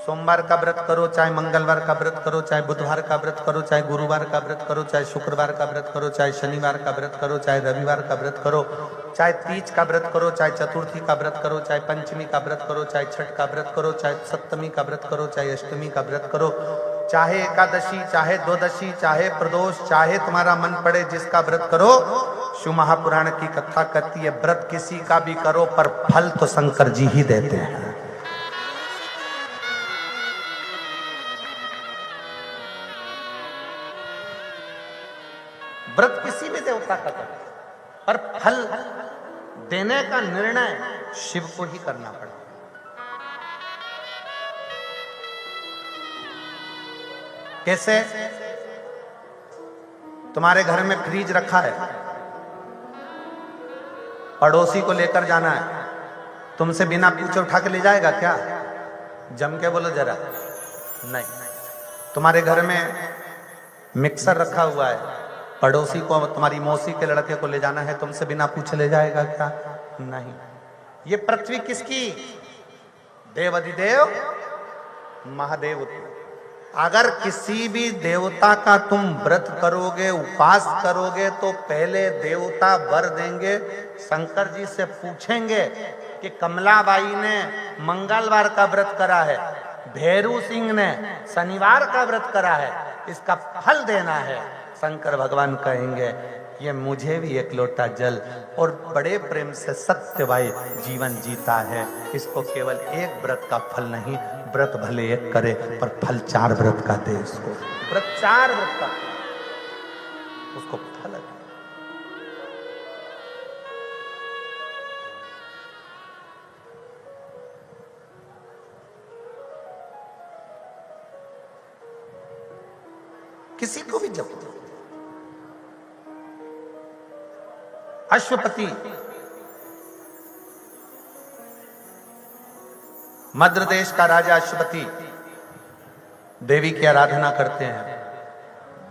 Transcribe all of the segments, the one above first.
सोमवार का व्रत करो, चाहे मंगलवार का व्रत करो, चाहे बुधवार का व्रत करो, चाहे गुरुवार का व्रत करो, चाहे शुक्रवार का व्रत करो, चाहे शनिवार का व्रत करो, चाहे रविवार का व्रत करो, चाहे तीज का व्रत करो, चाहे चतुर्थी का व्रत करो, चाहे पंचमी का व्रत करो, चाहे छठ का व्रत करो, चाहे सप्तमी का व्रत करो, चाहे अष्टमी का व्रत करो, चाहे एकादशी, चाहे द्वादशी, चाहे प्रदोष, चाहे तुम्हारा मन पड़े जिसका व्रत करो। शिव महापुराण की कथा कहती है व्रत किसी का भी करो पर फल तो शंकर जी ही देते हैं। व्रत किसी भी देवता का करो पर फल देने का निर्णय शिव को ही करना पड़ेगा। कैसे? तुम्हारे घर में फ्रिज रखा है, पड़ोसी को लेकर जाना है, तुमसे बिना पूछे उठा के ले जाएगा क्या? जम के बोलो जरा। नहीं। तुम्हारे घर में मिक्सर रखा हुआ है, पड़ोसी को, तुम्हारी मौसी के लड़के को ले जाना है, तुमसे बिना पूछे ले जाएगा क्या? नहीं। ये पृथ्वी किसकी? देवाधिदेव महादेव। अगर किसी भी देवता का तुम व्रत करोगे, उपास करोगे, तो पहले देवता वर देंगे। शंकर जी से पूछेंगे कि कमलाबाई ने मंगलवार का व्रत करा है, भैरू सिंह ने शनिवार का व्रत करा है, इसका फल देना है। शंकर भगवान कहेंगे ये मुझे भी एक लोटा जल और बड़े प्रेम से सत्यवाई जीवन जीता है, इसको केवल एक व्रत का फल नहीं, व्रत भले एक करे पर फल 4 व्रत का दे उसको। व्रत 4 व्रत का उसको फल दे। किसी को भी जब अश्वपति मध्य देश का राजा अश्वपति देवी की आराधना करते हैं,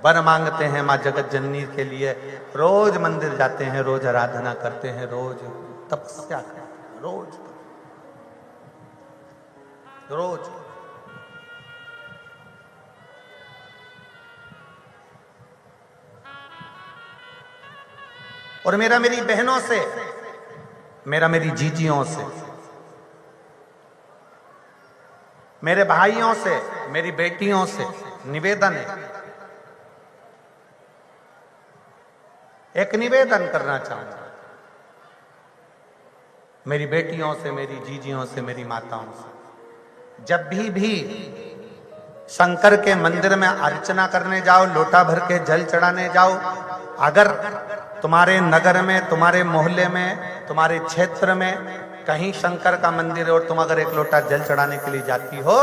वर मांगते हैं मां जगत जननी के लिए, रोज मंदिर जाते हैं, रोज आराधना करते हैं, रोज तपस्या करते हैं, रोज। और मेरा मेरी बहनों से, मेरा मेरी जीजियों से, मेरे भाइयों से, मेरी बेटियों से निवेदन है, एक निवेदन करना चाहूंगा मेरी बेटियों से, मेरी जीजियों से, मेरी माताओं से, जब भी शंकर के मंदिर में अर्चना करने जाओ, लोटा भर के जल चढ़ाने जाओ, अगर तुम्हारे नगर में, तुम्हारे मोहल्ले में, तुम्हारे क्षेत्र में कहीं शंकर का मंदिर है और तुम अगर एक लोटा जल चढ़ाने के लिए जाती हो,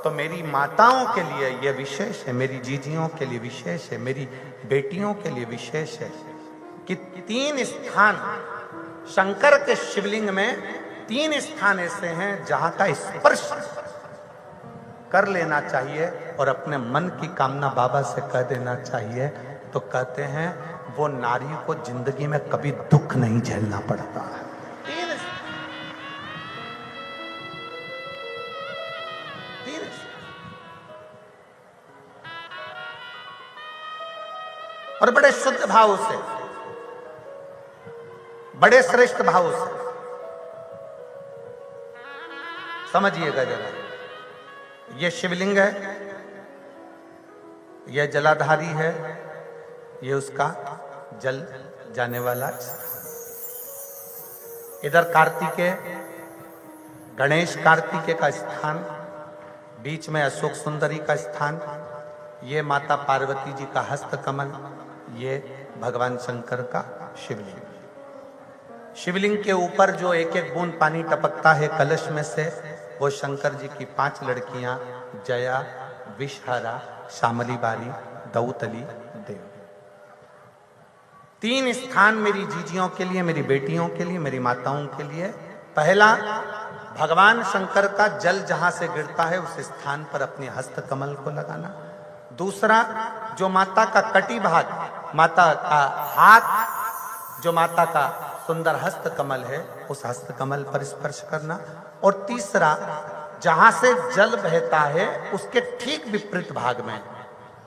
तो मेरी माताओं के लिए यह विशेष है, मेरी जीजियों के लिए विशेष है, मेरी बेटियों के लिए विशेष है कि 3 स्थान शंकर के शिवलिंग में, 3 स्थान ऐसे हैं जहां का स्पर्श कर लेना चाहिए और अपने मन की कामना बाबा से कह देना चाहिए। तो कहते हैं वो नारी को जिंदगी में कभी दुख नहीं झेलना पड़ता है। और बड़े शुद्ध भाव से, बड़े श्रेष्ठ भाव से समझिएगा जरा। ये शिवलिंग है, यह जलाधारी है, ये उसका जल जाने वाला स्थान। इधर कार्तिकेय, गणेश कार्तिकेय का स्थान, बीच में अशोक सुंदरी का स्थान, ये माता पार्वती जी का हस्त कमल, ये भगवान शंकर का शिवलिंग। शिवलिंग के ऊपर जो एक एक बूंद पानी टपकता है कलश में से, वो शंकर जी की 5 लड़कियां, जया, विषहारा, शामली बारी, दौतली, देव। 3 स्थान मेरी जीजियों के लिए, मेरी बेटियों के लिए, मेरी माताओं के लिए। पहला, भगवान शंकर का जल जहां से गिरता है उस स्थान पर अपने हस्त कमल को लगाना। दूसरा, जो माता का कटी भाग, माता का हाथ, जो माता का सुंदर हस्त कमल है, उस हस्त कमल पर स्पर्श करना। और तीसरा, जहां से जल बहता है उसके ठीक विपरीत भाग में,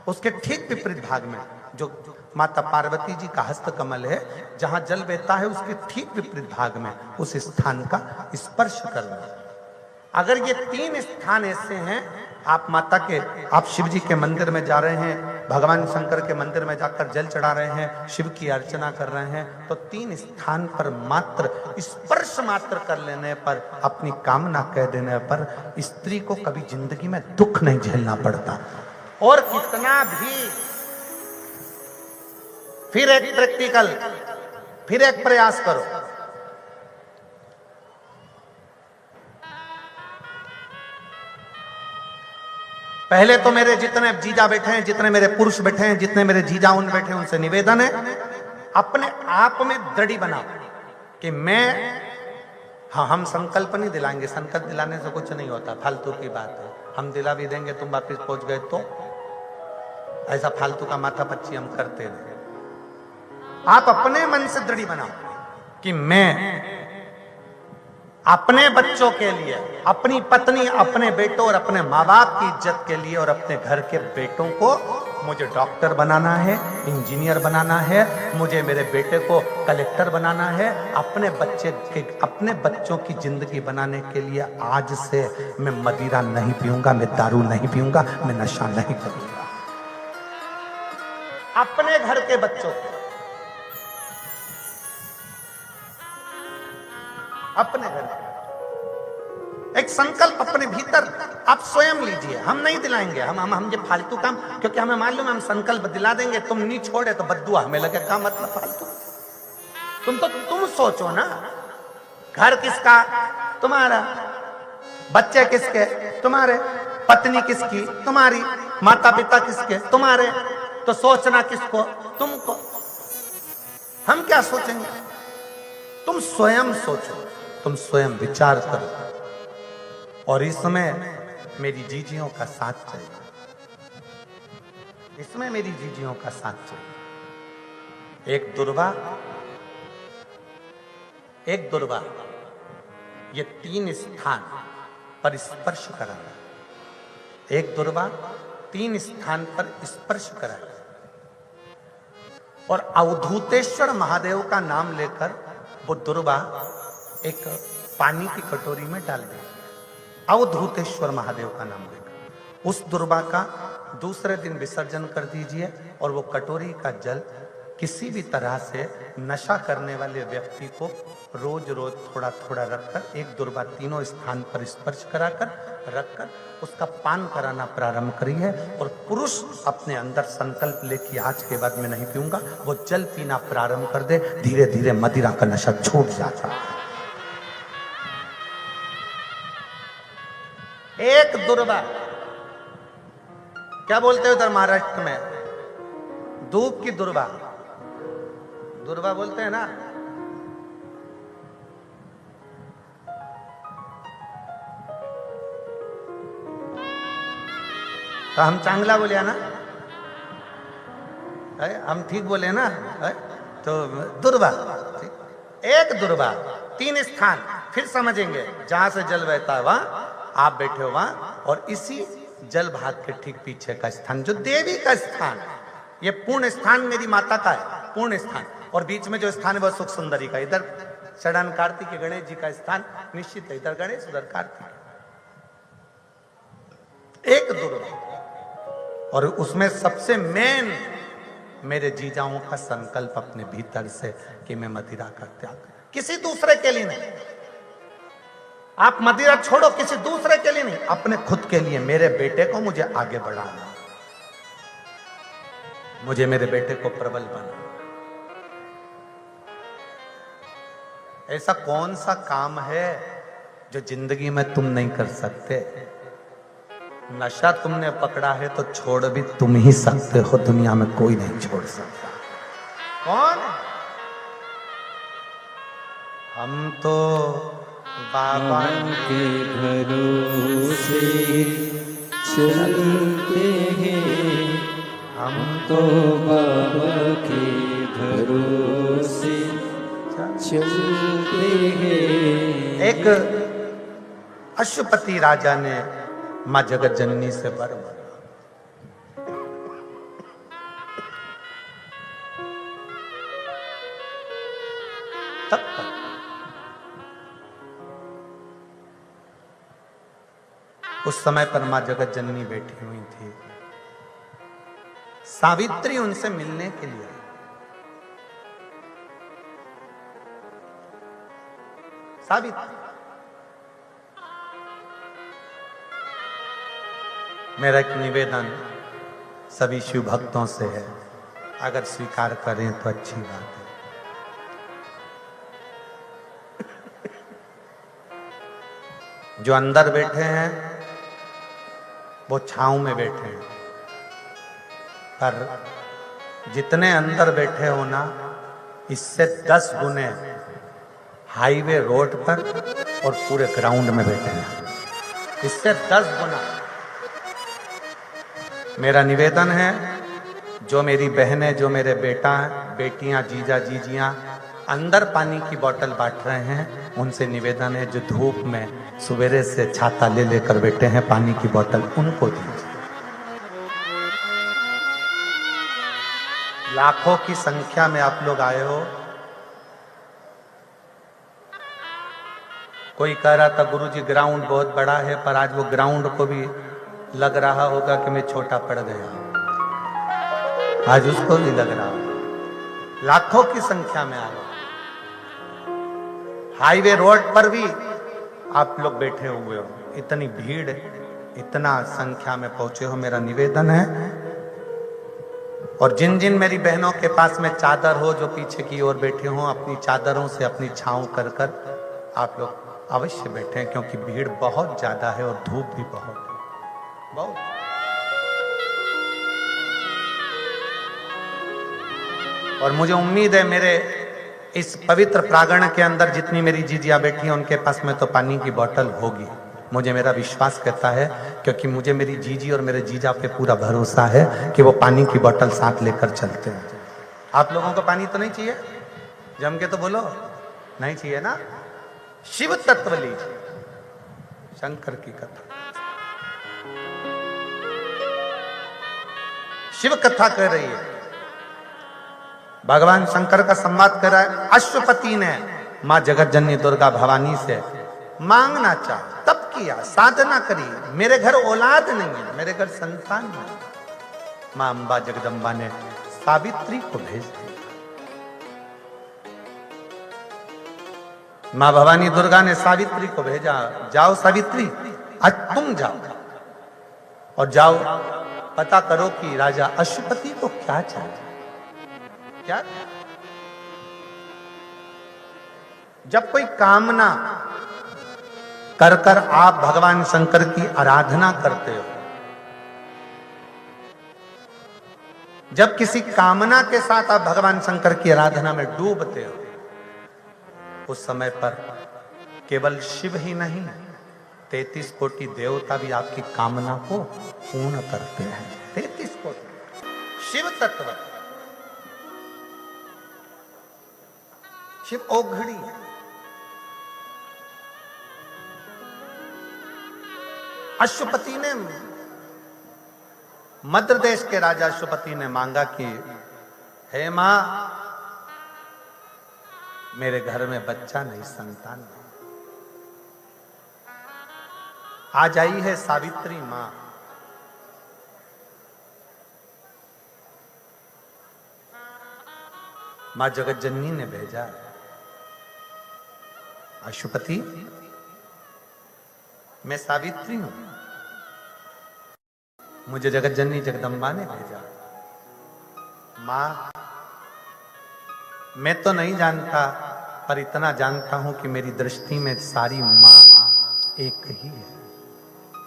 उसके ठीक विपरीत भाग में जो माता पार्वती जी का हस्त कमल है, जहां जल बहता है उसके ठीक विपरीत भाग में उस स्थान का स्पर्श करना। अगर ये 3 स्थान ऐसे हैं, आप शिव जी के मंदिर में जा रहे हैं, भगवान शंकर के मंदिर में जाकर जल चढ़ा रहे हैं, शिव की अर्चना कर रहे हैं, तो 3 स्थान पर मात्र स्पर्श मात्र कर लेने पर, अपनी कामना कह देने पर स्त्री को कभी जिंदगी में दुख नहीं झेलना पड़ता। और कितना भी फिर एक प्रैक्टिकल, फिर एक प्रयास करो। पहले तो मेरे जितने जीजा बैठे हैं, जितने मेरे पुरुष बैठे हैं, जितने मेरे जीजा उन बैठे हैं, उनसे निवेदन है, अपने आप में दृढ़ बनाओ कि मैं, हाँ, हम संकल्प नहीं दिलाएंगे, संकल्प दिलाने से कुछ नहीं होता, फालतू की बात है। हम दिला भी देंगे, तुम वापिस पहुंच गए तो ऐसा फालतू का माथा पच्ची हम करते रहे। आप अपने मन से दृढ़ बनाओ कि मैं अपने बच्चों के लिए, अपनी पत्नी, अपने बेटों और अपने माँ बाप की इज्जत के लिए और अपने घर के बेटों को मुझे डॉक्टर बनाना है, इंजीनियर बनाना है, मुझे मेरे बेटे को कलेक्टर बनाना है। अपने बच्चों की जिंदगी बनाने के लिए आज से मैं मदिरा नहीं पीऊंगा, मैं दारू नहीं पीऊंगा, मैं नशा नहीं करूंगा। अपने घर के बच्चों को, अपने घर एक संकल्प अपने भीतर आप स्वयं लीजिए। हम नहीं दिलाएंगे, हम ये फालतू काम, क्योंकि हमें मालूम है हम संकल्प दिला देंगे, तुम नहीं छोड़े तो बद्दुआ हमें लगे, क्या मतलब फालतू। तुम सोचो ना, घर किसका? तुम्हारा। बच्चे किसके? तुम्हारे। पत्नी किसकी? तुम्हारी। माता पिता किसके? तुम्हारे। तो सोचना किसको? तुमको। हम क्या सोचेंगे? तुम स्वयं सोचो, तुम स्वयं विचार करो। और इसमें मेरी जीजियों का साथ चाहिए, इसमें मेरी जीजियों का साथ चाहिए। एक दुर्वा, ये 3 स्थान पर स्पर्श कराना। एक दुर्वा 3 स्थान पर स्पर्श कराना। और अवधूतेश्वर महादेव का नाम लेकर वो दुर्वा एक पानी की कटोरी में डाल देगी। अवधूतेश्वर महादेव का नाम लेकर उस दुर्वा का दूसरे दिन विसर्जन कर दीजिए। और वो कटोरी का जल किसी भी तरह से नशा करने वाले व्यक्ति को रोज रोज थोड़ा थोड़ा रखकर, एक दुर्वा 3 स्थान पर स्पर्श कराकर रखकर उसका पान कराना प्रारंभ करिए। और पुरुष अपने अंदर संकल्प ले कि आज के बाद मैं नहीं पीऊंगा, वो जल पीना प्रारंभ कर दे। धीरे धीरे मदिरा का नशा छूट जाता है। एक दुर्वा, क्या बोलते हो उधर महाराष्ट्र में? धूप की दुर्वा, दुर्वा बोलते हैं ना। तो हम चांगला बोले ना, हम ठीक बोले ना, तो दुर्वा। एक दुर्वा 3 स्थान, फिर समझेंगे जहां से जल बहता है वहां आप बैठे हो वहां, और इसी जल भाग के ठीक पीछे का स्थान जो देवी का स्थान, ये पूर्ण स्थान मेरी माता का है, पूर्ण स्थान। और बीच में जो स्थान है वह सुख सुंदरी का। इधर षडान कार्तिक गणेश जी का स्थान निश्चित है, इधर गणेश उधर कार्तिक। एक दुर्वा, और उसमें सबसे मेन मेरे जीजाओं का संकल्प अपने भीतर से कि मैं मदिरा का त्याग, किसी दूसरे के लिए नहीं। आप मदिरा छोड़ो, किसी दूसरे के लिए नहीं, अपने खुद के लिए। मेरे बेटे को मुझे आगे बढ़ाना, मुझे मेरे बेटे को प्रबल बनाना। ऐसा कौन सा काम है जो जिंदगी में तुम नहीं कर सकते? नशा तुमने पकड़ा है तो छोड़ भी तुम ही सकते हो, दुनिया में कोई नहीं छोड़ सकता। कौन? हम तो बाबा के भरोसे चलते हैं, हम तो बाबा के भरोसे चलते हैं। एक अश्वपति राजा ने मां जगत जननी से वर मांगा। तब तक उस समय पर मां जगत जननी बैठी हुई थी। सावित्री उनसे मिलने के लिए, सावित्री, मेरा एक निवेदन सभी शिव भक्तों से है, अगर स्वीकार करें तो अच्छी बात है। जो अंदर बैठे हैं वो छांव में बैठे हैं, पर जितने अंदर बैठे हो ना, इससे 10 गुने हाईवे रोड पर और पूरे ग्राउंड में बैठे हैं, इससे 10 गुना। मेरा निवेदन है, जो मेरी बहनें, जो मेरे बेटा बेटियां, जीजा जीजियां अंदर पानी की बोतल बांट रहे हैं, उनसे निवेदन है, जो धूप में सवेरे से छाता ले लेकर बैठे हैं पानी की बोतल, उनको दीजिए। लाखों की संख्या में आप लोग आए हो। कोई कह रहा था गुरुजी ग्राउंड बहुत बड़ा है, पर आज वो ग्राउंड को भी लग रहा होगा कि मैं छोटा पड़ गया, आज उसको भी लग रहा होगा। लाखों की संख्या में आए हो, हाईवे रोड पर भी आप लोग बैठे हुए हो, इतनी भीड़, इतना संख्या में पहुंचे हो। मेरा निवेदन है, और जिन जिन मेरी बहनों के पास में चादर हो, जो पीछे की ओर बैठे हो, अपनी चादरों से अपनी छांव कर कर आप लोग अवश्य बैठे, क्योंकि भीड़ बहुत ज्यादा है और धूप भी बहुत है, बहुत। और मुझे उम्मीद है मेरे इस पवित्र प्रांगण के अंदर जितनी मेरी जीजियां बैठी हैं, उनके पास में तो पानी की बोतल होगी, मुझे मेरा विश्वास कहता है, क्योंकि मुझे मेरी जीजी और मेरे जीजा पे पूरा भरोसा है कि वो पानी की बोतल साथ लेकर चलते हैं। आप लोगों को पानी तो नहीं चाहिए? जम के तो बोलो, नहीं चाहिए ना? शिव तत्व लीजिए, शंकर की कथा, शिव कथा कह रही है, भगवान शंकर का संवाद कर रहा है। अश्वपति ने मां जगत जननी दुर्गा भवानी से मांगना चाहा, तब किया, साधना करी, मेरे घर औलाद नहीं है, मेरे घर संतान नहीं। मां अंबा जगदम्बा ने सावित्री को भेज दिया। मां भवानी दुर्गा ने सावित्री को भेजा, जाओ सावित्री, आज तुम जाओ और जाओ पता करो कि राजा अश्वपति को क्या चाहिए। क्या? जब कोई कामना कर कर आप भगवान शंकर की आराधना करते हो, जब किसी कामना के साथ आप भगवान शंकर की आराधना में डूबते हो, उस समय पर केवल शिव ही नहीं, 33 कोटि देवता भी आपकी कामना को पूर्ण करते हैं। 33 कोटि शिव तत्व, शिव औघड़ी है। अश्वपति ने, मध्य देश के राजा अश्वपति ने मांगा कि हे मां, मेरे घर में बच्चा नहीं, संतान नहीं। आज आई है सावित्री मां, मां जगत जननी ने भेजा, अश्वपति मैं सावित्री हूं, मुझे जगत जननी जगदम्बा ने भेजा। मां, मैं तो नहीं जानता, पर इतना जानता हूं कि मेरी दृष्टि में सारी मां एक ही है।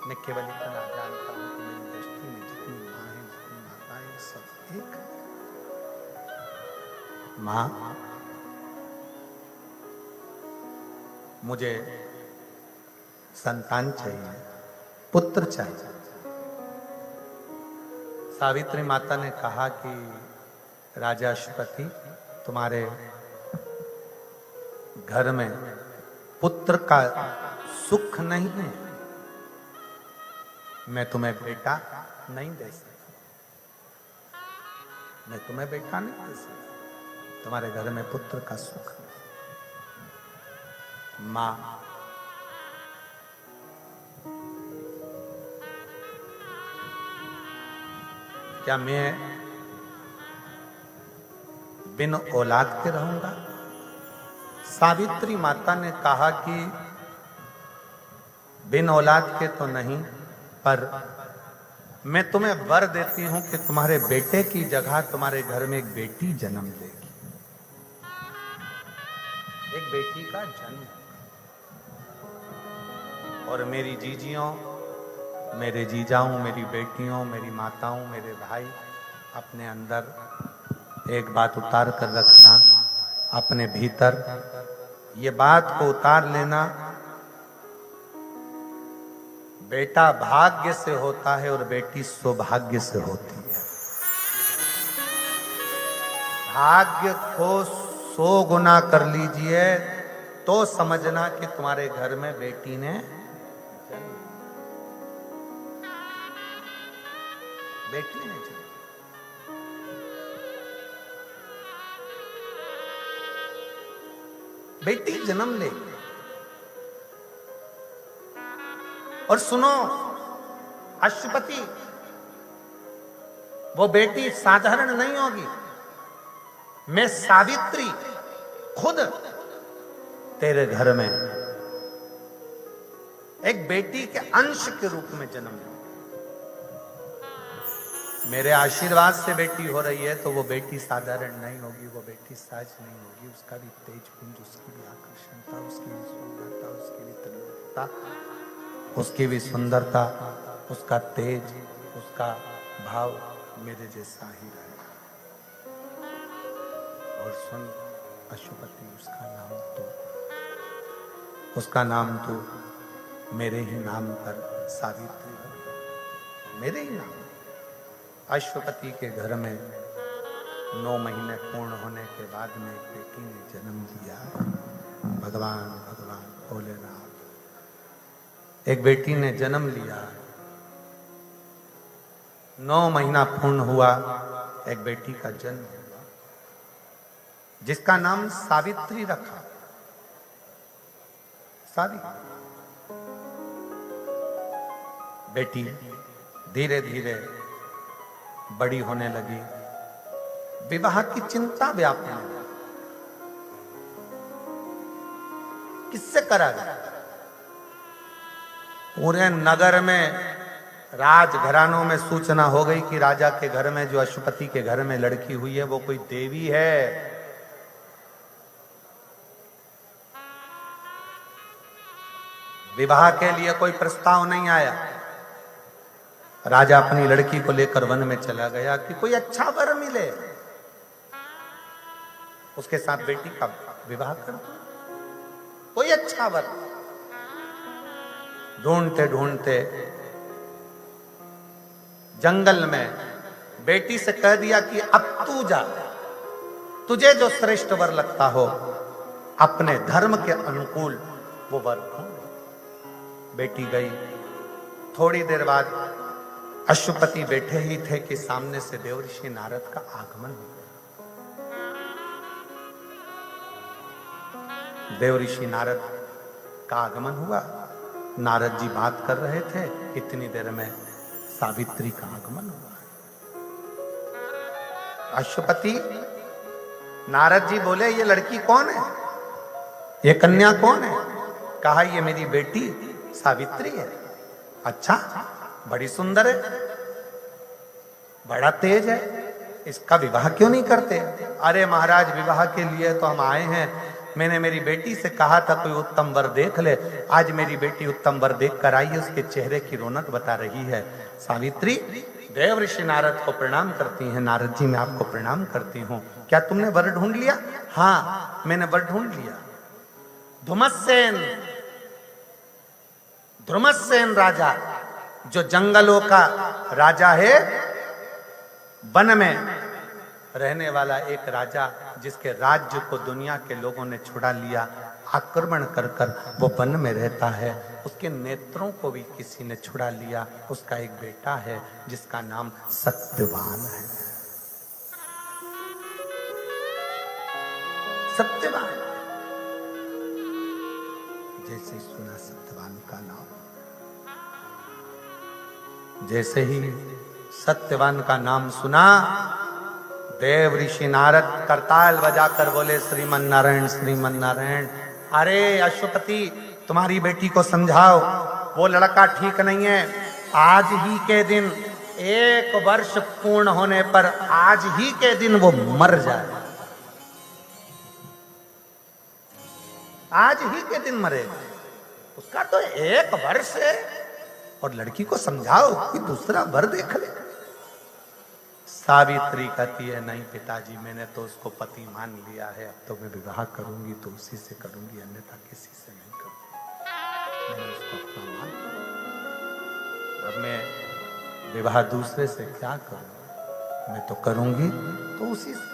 मैं केवल इतना जानता हूं कि मेरी दृष्टि में जितनी मां है, जितनी माताएं, सब एक है। मां, मुझे संतान चाहिए, पुत्र चाहिए। सावित्री माता ने कहा कि राजा अश्वपति, तुम्हारे घर में पुत्र का सुख नहीं है। मैं तुम्हें बेटा नहीं दे सकता, मैं तुम्हें बेटा नहीं दे सकता। तुम्हारे घर में पुत्र का सुख। मां क्या मैं बिन औलाद के रहूंगा? सावित्री माता ने कहा कि बिन औलाद के तो नहीं, पर मैं तुम्हें वर देती हूं कि तुम्हारे बेटे की जगह तुम्हारे घर में एक बेटी जन्म लेगी। एक बेटी का जन्म। और मेरी जीजियों, मेरे जीजाओं, मेरी बेटियों, मेरी माताओं, मेरे भाई, अपने अंदर एक बात उतार कर रखना, अपने भीतर ये बात को उतार लेना, बेटा भाग्य से होता है और बेटी सौभाग्य से होती है। भाग्य को 100 गुना कर लीजिए तो समझना कि तुम्हारे घर में बेटी ने जन्म, बेटी ने जन्म। बेटी जन्म लेगी। और सुनो अश्वपति, वो बेटी साधारण नहीं होगी। मैं सावित्री खुद तेरे घर में एक बेटी के अंश के रूप में जन्म लूं। मेरे आशीर्वाद से बेटी हो रही है तो वो बेटी साधारण नहीं होगी, वो बेटी साज नहीं होगी। उसका भी तेज पुंज, उसकी भी आकर्षणता, उसकी भी सुंदरता, उसकी भी तनुता, उसकी भी सुंदरता, उसका तेज, उसका भाव मेरे जैसा ही रहेगा। और सुन अशुपति, उसका नाम तो मेरे ही नाम पर सावित्री हो, मेरे ही नाम। अश्वपति के घर में 9 महीने पूर्ण होने के बाद में एक बेटी ने जन्म लिया। भगवान भोलेनाथ, एक बेटी ने जन्म लिया। 9 महीना पूर्ण हुआ, एक बेटी का जन्म हुआ, जिसका नाम सावित्री रखा। सावित्री बेटी धीरे धीरे बड़ी होने लगी। विवाह की चिंता व्यापने लगी। किससे करा गया? पूरे नगर में, राजघरानों में सूचना हो गई कि राजा के घर में, जो अश्वपति के घर में लड़की हुई है, वो कोई देवी है। विवाह के लिए कोई प्रस्ताव नहीं आया। राजा अपनी लड़की को लेकर वन में चला गया कि कोई अच्छा वर मिले, उसके साथ बेटी का विवाह कर दो, कोई अच्छा वर। ढूंढते ढूंढते जंगल में बेटी से कह दिया कि अब तू जा, तुझे जो श्रेष्ठ वर लगता हो, अपने धर्म के अनुकूल वो वर ढूंढ। बेटी गई। थोड़ी देर बाद अश्वपति बैठे ही थे कि सामने से देवर्षि नारद का आगमन हो गया। देवर्षि नारद का आगमन हुआ। नारद जी बात कर रहे थे, इतनी देर में सावित्री का आगमन हुआ। अश्वपति, नारद जी बोले, ये लड़की कौन है? ये कन्या कौन है? कहा, ये मेरी बेटी सावित्री है। अच्छा, बड़ी सुंदर है, बड़ा तेज है, इसका विवाह क्यों नहीं करते? अरे महाराज, विवाह के लिए तो हम आए हैं। मैंने मेरी बेटी से कहा था कोई उत्तम वर देख ले। आज मेरी बेटी उत्तम वर देख कर आई है, उसके चेहरे की रौनक बता रही है। सावित्री देवर्षि नारद को प्रणाम करती हैं। नारद जी, मैं आपको प्रणाम करती हूँ। क्या तुमने वर ढूंढ लिया? हाँ, मैंने वर ढूंढ लिया। ध्रुमसेन राजा, जो जंगलों का राजा है, वन में रहने वाला एक राजा, जिसके राज्य को दुनिया के लोगों ने छुड़ा लिया, आक्रमण कर कर वो वन में रहता है। उसके नेत्रों को भी किसी ने छुड़ा लिया। उसका एक बेटा है जिसका नाम सत्यवान है। सत्यवान, जैसे ही सुना सत्यवान का नाम, जैसे ही सत्यवान का नाम सुना, देव ऋषि नारद करताल बजाकर बोले श्रीमन नारायण श्रीमन नारायण। अरे अश्वपति, तुम्हारी बेटी को समझाओ, वो लड़का ठीक नहीं है। आज ही के दिन 1 वर्ष पूर्ण होने पर आज ही के दिन वो मर जाए, आज ही के दिन मरेगा। उसका तो 1 वर्ष है और लड़की को समझाओ कि दूसरा वर देख ले। सावित्री कहती है नहीं पिताजी, मैंने तो उसको पति मान लिया है, अब तो मैं विवाह करूंगी तो उसी से करूंगी, अन्यथा किसी से नहीं करूंगी। मैंने उसको अपना मान लिया, अब मैं विवाह दूसरे से क्या करूं, मैं तो करूंगी तो उसी से,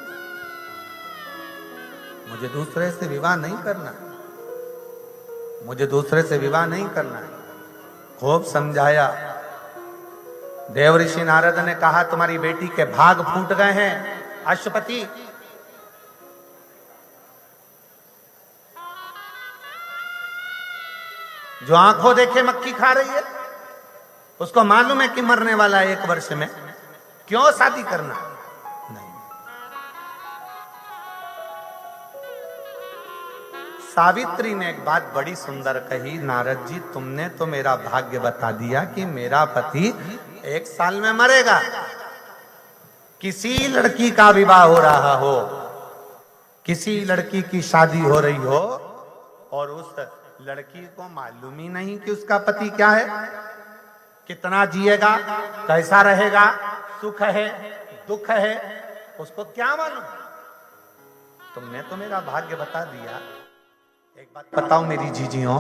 मुझे दूसरे से विवाह नहीं करना है, मुझे दूसरे से विवाह नहीं करना है। खूब समझाया। देव ऋषि नारद ने कहा तुम्हारी बेटी के भाग फूट गए हैं अश्वपति। जो आंखों देखे मक्खी खा रही है, उसको मालूम है कि मरने वाला है 1 वर्ष में, क्यों शादी करना? नहीं। सावित्री ने एक बात बड़ी सुंदर कही, नारद जी तुमने तो मेरा भाग्य बता दिया कि मेरा पति 1 साल में मरेगा। किसी लड़की का विवाह हो रहा हो, किसी लड़की की शादी हो रही हो और उस लड़की को मालूम ही नहीं कि उसका पति क्या है, कितना जिएगा, कैसा रहेगा, सुख है दुख है, उसको क्या मालूम? तुमने तो मेरा भाग्य बता दिया। एक बात बताओ मेरी जीजियों,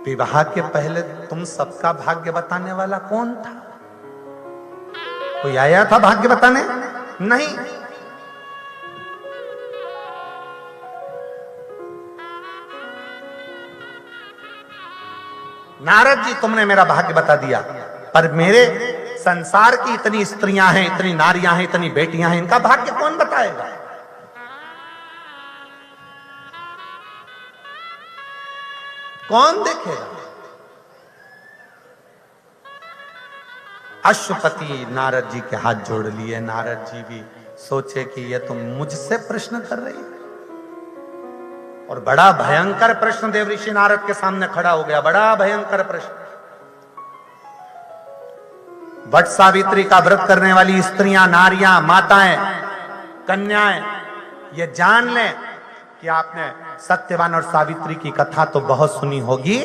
विवाह के पहले तुम सबका भाग्य बताने वाला कौन था? कोई आया था भाग्य बताने? नहीं। नारद जी तुमने मेरा भाग्य बता दिया, पर मेरे संसार की इतनी स्त्रियां हैं, इतनी नारियां हैं, इतनी बेटियां हैं, इनका भाग्य कौन बताएगा? कौन देखेगा? अश्वपति नारद जी के हाथ जोड़ लिए। नारद जी भी सोचे कि ये तुम मुझसे प्रश्न कर रही है, और बड़ा भयंकर प्रश्न देव ऋषि नारद के सामने खड़ा हो गया, बड़ा भयंकर प्रश्न। वट सावित्री का व्रत करने वाली स्त्रियां, नारियां, माताएं, कन्याएं, ये जान लें कि आपने सत्यवान और सावित्री की कथा तो बहुत सुनी होगी,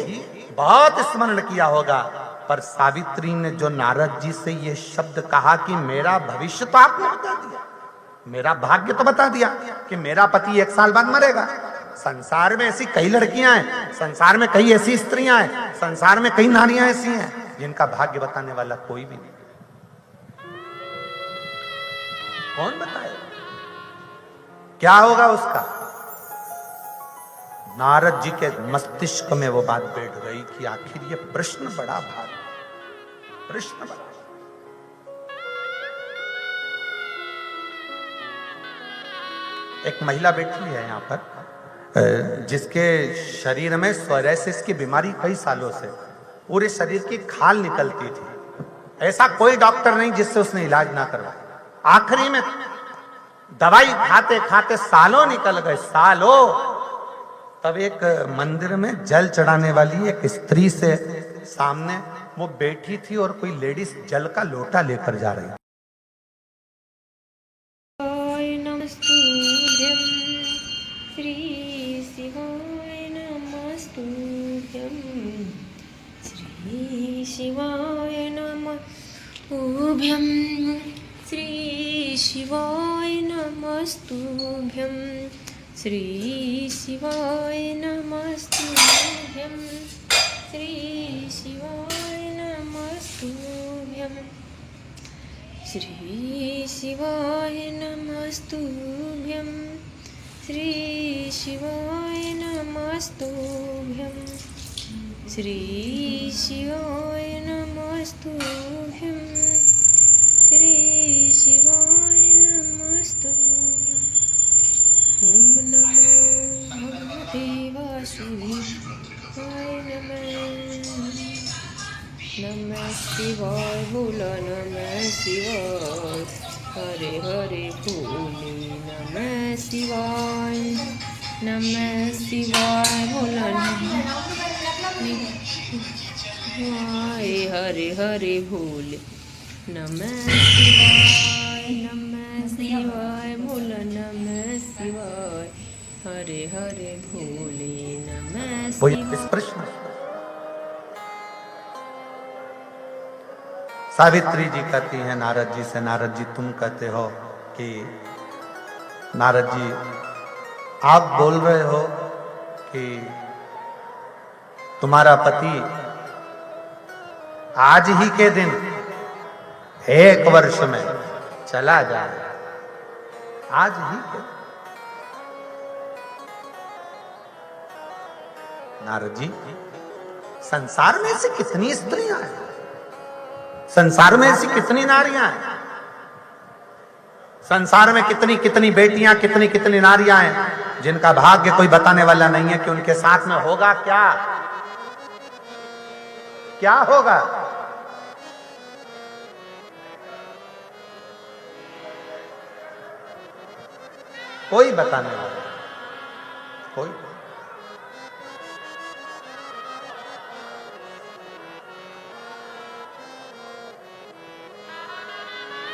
बहुत स्मरण किया होगा, पर सावित्री ने जो नारद जी से ये शब्द कहा कि मेरा भविष्य तो आपने बता दिया, मेरा भाग्य तो बता दिया कि मेरा पति 1 साल बाद मरेगा। संसार में ऐसी कई लड़कियां हैं, संसार में कई ऐसी स्त्रियां हैं, संसार में कई नारियां ऐसी हैं जिनका भाग्य बताने वाला कोई भी नहीं। कौन बताएगा क्या होगा उसका? नारद जी के मस्तिष्क में वो बात बैठ गई कि आखिर ये प्रश्न बड़ा भारी, प्रश्न बड़ा। एक महिला बैठी है यहाँ पर, जिसके शरीर में सोरायसिस की बीमारी कई सालों से, पूरे शरीर की खाल निकलती थी। ऐसा कोई डॉक्टर नहीं जिससे उसने इलाज ना करवाया। आखिरी में दवाई खाते खाते सालों निकल गए, सालों। तब एक मंदिर में जल चढ़ाने वाली एक स्त्री से सामने वो बैठी थी और कोई लेडीज जल का लोटा लेकर जा रही। श्री शिवाय नमस्तुभ्यं, श्री शिवाय नमस्तुभ्यं, श्री शिवाय नमस्तुभ्यं, श्री शिवाय नमस्तुभ्यं, श्री शिवाय नमस्तुभ्यं, श्री शिवाय नमस्तुभ्यं, श्री शिवाय नमस्तुभ्यं, श्री शिवाय नमस्तुभ्यं श्री शिवाय नमस्तुभ्यं। ओम नमो भगवते वासुदेवाय नमः। नमः शिवाय बोलो नमः शिवाय, हरे हरे भोले नमः शिवाय। नमः शिवाय बोलो नमः शिवाय, हरे हरे भोले नमः शिवाय। नमः शिवाय बोलो नमः शिवाय, हरे हरे भोले नमः वही शिवाय। इस प्रश्न सावित्री जी कहती हैं नारद जी से, नारद जी तुम कहते हो कि नारद जी आप बोल रहे हो कि तुम्हारा पति आज ही के दिन 1 वर्ष में चला जाए, आज ही के। नारद जी संसार में से कितनी स्त्रियां हैं, संसार में ऐसी कितनी नारियां हैं, संसार में कितनी कितनी बेटियां, कितनी कितनी नारियां हैं जिनका भाग्य कोई बताने वाला नहीं है कि उनके साथ में होगा क्या, क्या होगा। कोई बताने वाला, कोई।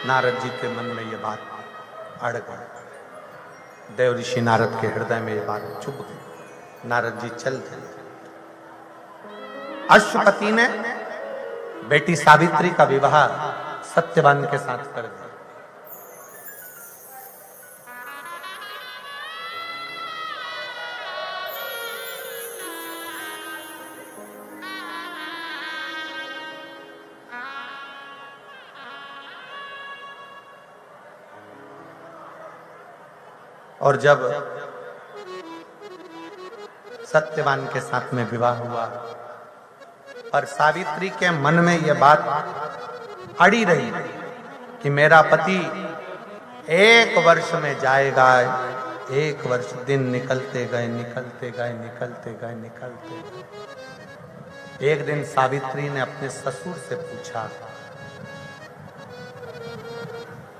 नारद जी के मन में ये बात अड़ गई, देव ऋषि नारद के हृदय में ये बात चुभ गई। नारद जी चल दिए। अश्वपति ने बेटी सावित्री का विवाह सत्यवान के साथ कर दिया। और जब सत्यवान के साथ में विवाह हुआ और सावित्री के मन में यह बात अड़ी रही कि मेरा पति 1 वर्ष में जाएगा, 1 वर्ष दिन निकलते गए निकलते गए निकलते गए निकलते गए। एक दिन सावित्री ने अपने ससुर से पूछा,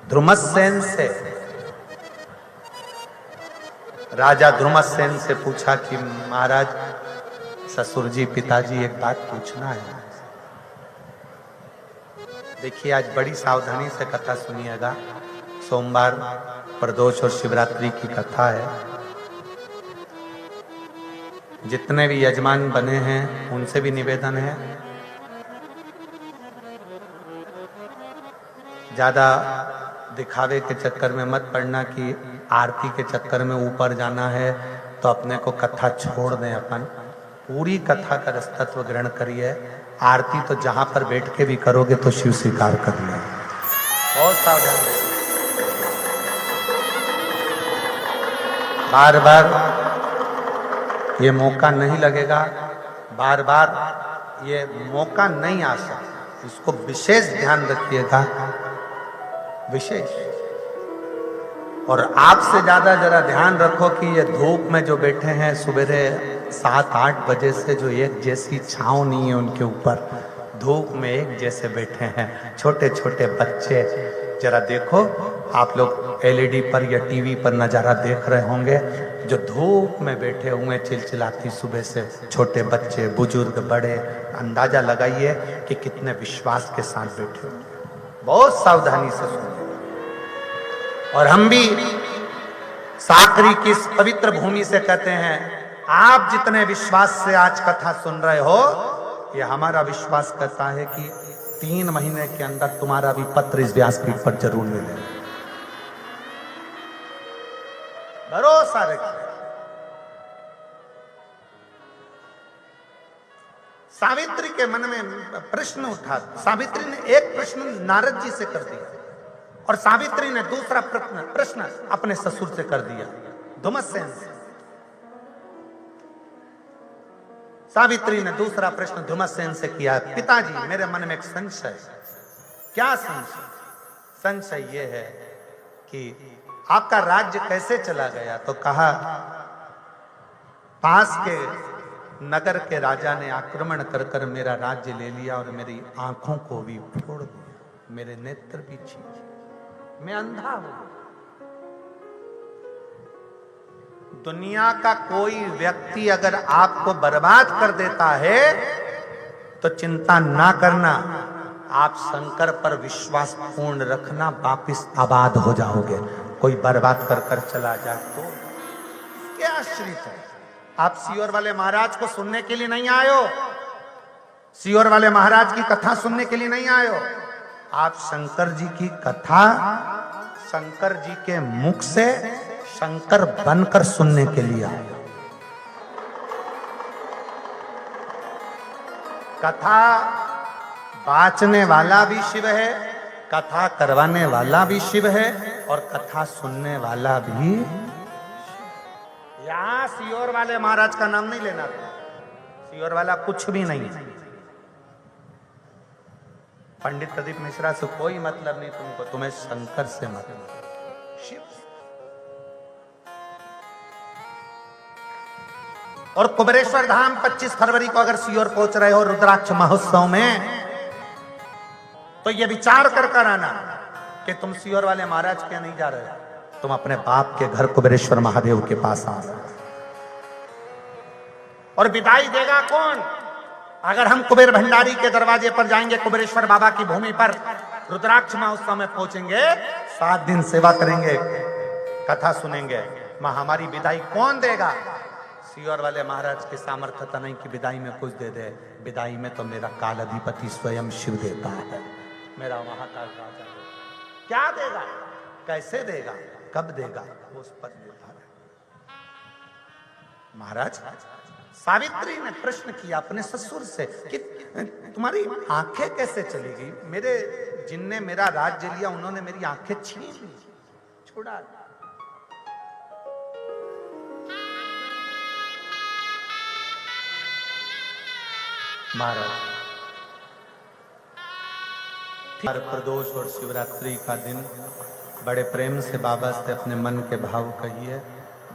ध्रुमसेन से, राजा ध्रुमसेन से पूछा कि महाराज ससुर जी, पिताजी एक बात पूछना है। देखिए आज बड़ी सावधानी से कथा सुनिएगा, सोमवार प्रदोष और शिवरात्रि की कथा है। जितने भी यजमान बने हैं उनसे भी निवेदन है, ज्यादा दिखावे के चक्कर में मत पड़ना कि आरती के चक्कर में ऊपर जाना है तो अपने को कथा छोड़ दें। अपन पूरी कथा का रसतत्व ग्रहण करिए। आरती तो जहां पर बैठ के भी करोगे तो शिव स्वीकार कर ले। बहुत सावधान रहिए। बार बार ये मौका नहीं लगेगा, बार बार ये मौका नहीं आ सकता, इसको विशेष ध्यान रखिएगा, विशेष। और आपसे ज्यादा जरा ध्यान रखो कि ये धूप में जो बैठे हैं सुबेरे 7-8 बजे से, जो एक जैसी छांव नहीं है उनके ऊपर, धूप में एक जैसे बैठे हैं छोटे छोटे बच्चे। जरा देखो, आप लोग एलईडी पर या टीवी पर नजारा देख रहे होंगे, जो धूप में बैठे हुए चिलचिलाती सुबह से छोटे बच्चे, बुजुर्ग, बड़े, अंदाजा लगाइए कि कितने विश्वास के साथ बैठे होंगे। बहुत सावधानी से सुनिए। और हम भी साकरी की इस पवित्र भूमि से कहते हैं, आप जितने विश्वास से आज कथा सुन रहे हो, ये हमारा विश्वास कहता है कि 3 महीने के अंदर तुम्हारा भी पत्र इस व्यासपीठ पर जरूर मिलेगा। भरोसा रखिए। सावित्री के मन में प्रश्न उठा। सावित्री ने एक प्रश्न नारद जी से कर दिया और सावित्री ने दूसरा प्रश्न अपने ससुर से कर दिया, धुमसेन से। सावित्री ने दूसरा प्रश्न धुमसेन से किया, पिताजी मेरे मन में एक संशय। क्या संशय? संशय यह है कि आपका राज्य कैसे चला गया? तो कहा पास के नगर के राजा ने आक्रमण कर कर मेरा राज्य ले लिया और मेरी आंखों को भी फोड़ दिया, मेरे नेत्र भी छीन लिए, मैं अंधा हूं। दुनिया का कोई व्यक्ति अगर आपको बर्बाद कर देता है तो चिंता ना करना, आप शंकर पर विश्वास पूर्ण रखना, वापिस आबाद हो जाओगे। कोई बर्बाद कर कर चला जाए तो क्या आश्रित है? आप सीहोर वाले महाराज को सुनने के लिए नहीं आए हो, सीहोर वाले महाराज की कथा सुनने के लिए नहीं आए हो, आप शंकर जी की कथा शंकर जी के मुख से शंकर बनकर सुनने के लिए आए हो। कथा बाचने वाला भी शिव है, कथा करवाने वाला भी शिव है और कथा सुनने वाला भी। यहां सीहोर वाले महाराज का नाम नहीं लेना था, सीहोर वाला कुछ भी नहीं है। पंडित प्रदीप मिश्रा से कोई मतलब नहीं तुमको, तुम्हें शंकर से मतलब, शिव। और कुबेरेश्वर धाम 25 फरवरी को अगर सीहोर पहुंच रहे हो रुद्राक्ष महोत्सव में, तो ये विचार कर कर आना कि तुम सीहोर वाले महाराज के नहीं जा रहे हो, तुम अपने बाप के घर कुबेरेश्वर महादेव के पास आ रहे हो। और विदाई देगा कौन? अगर हम कुबेर भंडारी के दरवाजे पर जाएंगे, कुबेरेश्वर बाबा की भूमि पर रुद्राक्ष महोत्सव में पहुंचेंगे, 7 दिन सेवा करेंगे, कथा सुनेंगे, मां हमारी विदाई कौन देगा? सीहोर वाले महाराज के सामर्थ्य तो नहीं कि विदाई में कुछ दे दे, विदाई में तो मेरा काल अधिपति स्वयं शिव देता है, मेरा महाकाल राजा क्या देगा, कैसे देगा, कब देगा, वो उस पर निर्भर है। महाराज सावित्री ने प्रश्न किया अपने ससुर से कि तुम्हारी आंखें कैसे चली गई? मेरे जिनने मेरा राज्य लिया उन्होंने मेरी आंखें छीन ली, छुड़ा। महाराज प्रदोष और शिवरात्रि का दिन बड़े प्रेम से बाबा से अपने मन के भाव कहिए,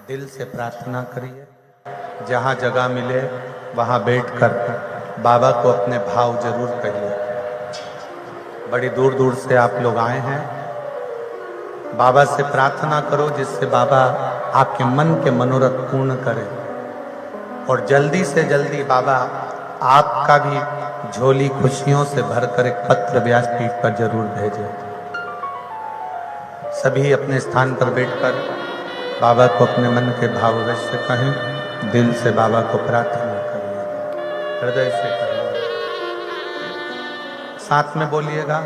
दिल से प्रार्थना करिए, जहाँ जगह मिले वहाँ बैठकर बाबा को अपने भाव जरूर कहिए। बड़ी दूर दूर से आप लोग आए हैं, बाबा से प्रार्थना करो जिससे बाबा आपके मन के मनोरथ पूर्ण करें और जल्दी से जल्दी बाबा आपका भी झोली खुशियों से भरकर एक पत्र व्यासपीठ पर जरूर भेजें। सभी अपने स्थान पर बैठकर बाबा को अपने मन के भाव अवश्य कहें, दिल से बाबा को प्रार्थना करिए, हृदय से कहिए, साथ में बोलिएगा।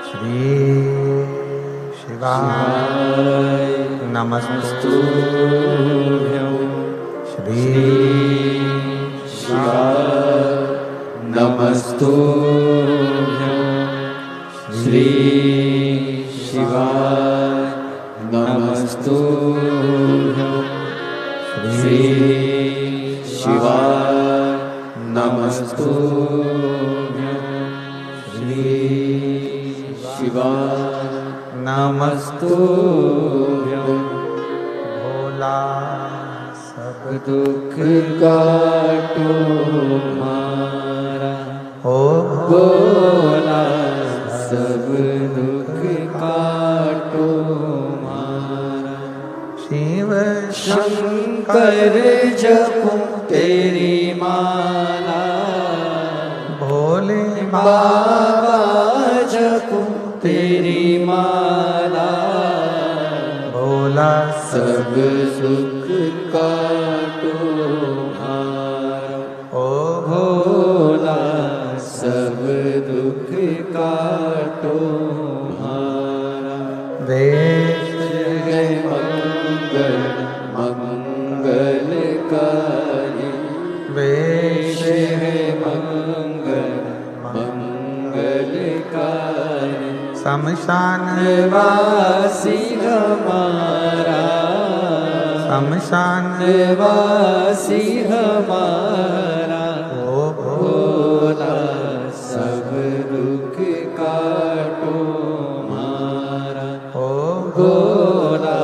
श्री शिवाय नमस्तुभ्यं, श्री शिवाय नमस्तुभ्यं, श्री शिवाय नमस्तुभ्यं, श्री शिवाय नमस्तुभ्यं, श्री शिवाय नमस्तुभ्यं। भोला सब दुख काटो मारा, हो भोला सब दुख काटो मारा। शिव शंकर जपो तेरी माला, भोले बाबा जपो तेरी माला। भोला सब सुख काटो मारा, ओ भोला सब दुख काटो मारा। देश जय मंगल मंगलकारी, वेश जय मंगल मंगलकारी। शमशान वासी हमारा शमशान निवासी हमारा ओ भोला, सब दुख काटो हमारा। ओ भोला,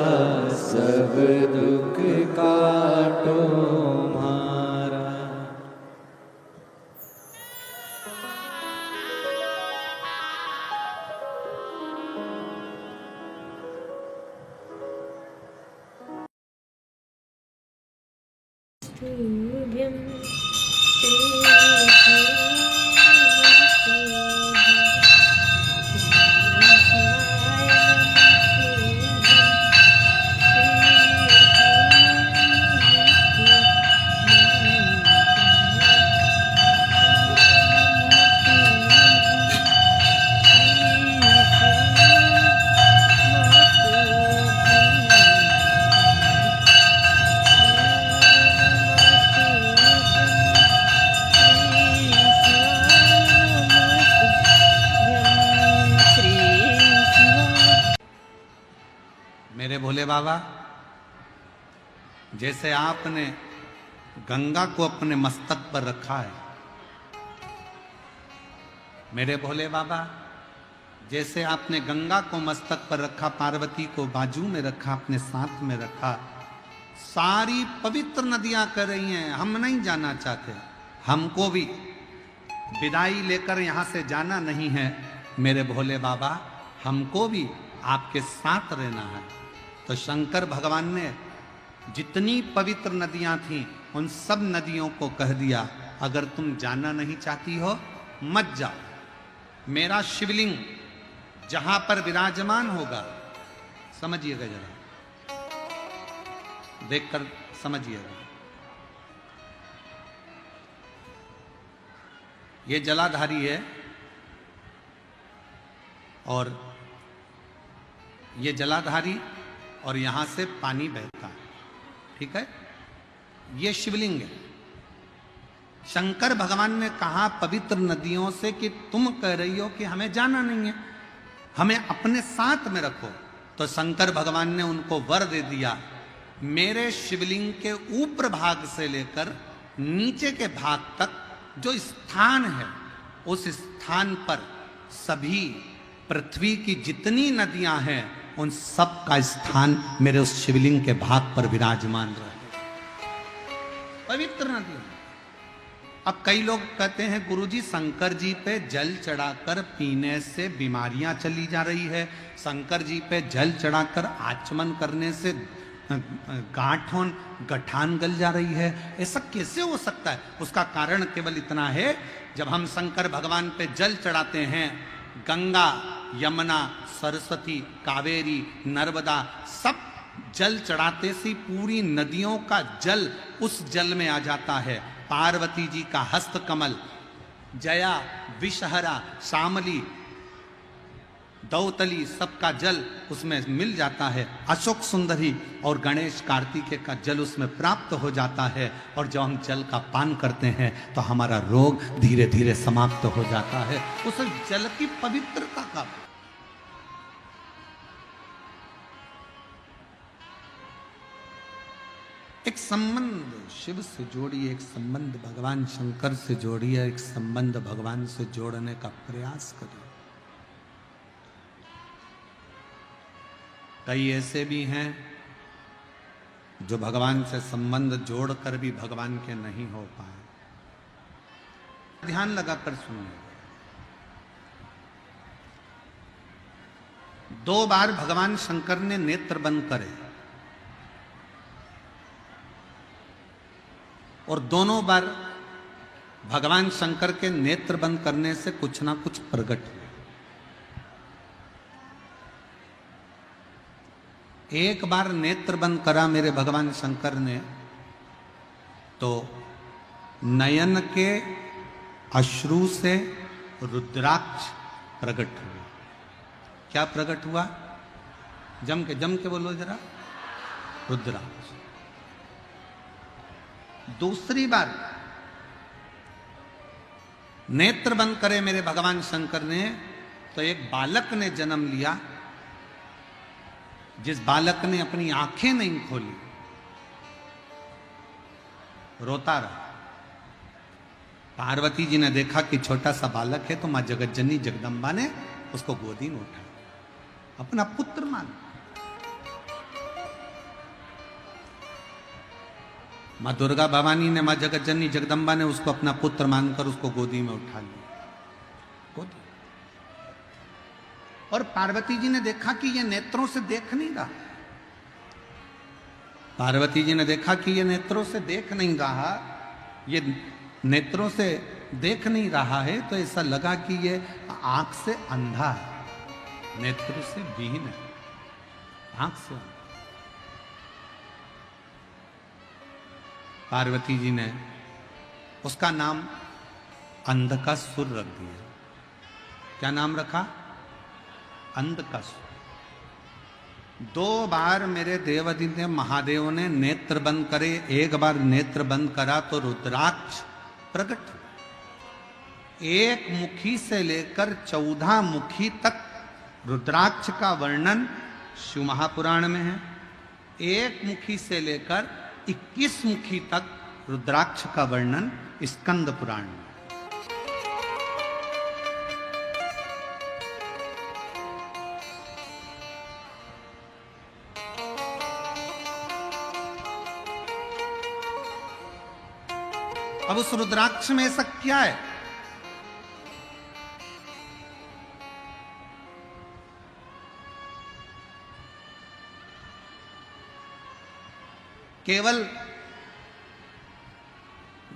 सब दुख काटो हमारा। तुभ्यं मेरे भोले बाबा, जैसे आपने गंगा को अपने मस्तक पर रखा है, मेरे भोले बाबा, जैसे आपने गंगा को मस्तक पर रखा, पार्वती को बाजू में रखा, अपने साथ में रखा, सारी पवित्र नदियां कर रही हैं। हम नहीं जाना चाहते, हमको भी विदाई लेकर यहां से जाना नहीं है मेरे भोले बाबा, हमको भी आपके साथ रहना है। तो शंकर भगवान ने जितनी पवित्र नदियां थीं उन सब नदियों को कह दिया, अगर तुम जाना नहीं चाहती हो मत जाओ। मेरा शिवलिंग जहां पर विराजमान होगा, समझिएगा जरा, देखकर समझिएगा, ये जलाधारी है और ये जलाधारी और यहां से पानी बहता है, ठीक है। ये शिवलिंग है। शंकर भगवान ने कहा पवित्र नदियों से कि तुम कह रही हो कि हमें जाना नहीं है, हमें अपने साथ में रखो। तो शंकर भगवान ने उनको वर दे दिया, मेरे शिवलिंग के ऊपर भाग से लेकर नीचे के भाग तक जो स्थान है, उस स्थान पर सभी पृथ्वी की जितनी नदियां हैं उन सब का स्थान मेरे उस शिवलिंग के भाग पर विराजमान रहे, पवित्र नदियां। अब कई लोग कहते हैं गुरुजी शंकर जी पे जल चढ़ाकर पीने से बीमारियां चली जा रही है, शंकर जी पे जल चढ़ाकर आचमन करने से गठान गल जा रही है, ऐसा कैसे हो सकता है? उसका कारण केवल इतना है, जब हम शंकर भगवान पे जल चढ़ाते हैं, गंगा, यमुना, सरस्वती, कावेरी, नर्मदा, सब जल चढ़ाते से पूरी नदियों का जल उस जल में आ जाता है। पार्वती जी का हस्त कमल, जया, विषहरा, शामली, दौतली, सबका जल उसमें मिल जाता है। अशोक सुंदरी और गणेश कार्तिकेय का जल उसमें प्राप्त हो जाता है। और जब हम जल का पान करते हैं तो हमारा रोग धीरे धीरे समाप्त हो जाता है। उस जल की पवित्रता का एक संबंध शिव से जोड़िए, एक संबंध भगवान शंकर से जोड़िए, एक संबंध भगवान से जोड़ने का प्रयास करिए। कई ऐसे भी हैं जो भगवान से संबंध जोड़कर भी भगवान के नहीं हो पाए। ध्यान लगाकर सुनिए। 2 बार भगवान शंकर ने नेत्र बंद करे और दोनों बार भगवान शंकर के नेत्र बंद करने से कुछ ना कुछ प्रकट हुआ। एक बार नेत्र बंद करा मेरे भगवान शंकर ने तो नयन के अश्रु से रुद्राक्ष प्रकट हुआ। क्या प्रकट हुआ? जम के बोलो जरा, रुद्राक्ष। दूसरी बार नेत्र बंद करे मेरे भगवान शंकर ने तो एक बालक ने जन्म लिया। जिस बालक ने अपनी आंखें नहीं खोली रोता रहा। पार्वती जी ने देखा कि छोटा सा बालक है, तो मां जगतजननी जगदम्बा ने उसको गोदी में उठाया, अपना पुत्र मान। मां दुर्गा भवानी ने, मां जगतजननी जगदम्बा ने उसको अपना पुत्र मानकर उसको गोदी में उठा लिया, गोदी। और पार्वती जी ने देखा कि ये नेत्रों से देख नहीं रहा। पार्वती जी ने देखा कि ये नेत्रों से देख नहीं रहा, ये नेत्रों से देख नहीं रहा है, तो ऐसा लगा कि ये आंख से अंधा है, नेत्र से विहीन है, आंख से अंधा। पार्वती जी ने उसका नाम अंधकासुर रख दिया। क्या नाम रखा? अंधकासुर। 2 बार मेरे देवादित्य महादेव ने नेत्र बंद करे, एक बार नेत्र बंद करा तो रुद्राक्ष प्रकट। 1 मुखी से लेकर 14 मुखी तक रुद्राक्ष का वर्णन शिव महापुराण में है। 1 मुखी से लेकर 21 मुखी तक रुद्राक्ष का वर्णन स्कंद पुराण में। अब उस रुद्राक्ष में ऐसा क्या है? केवल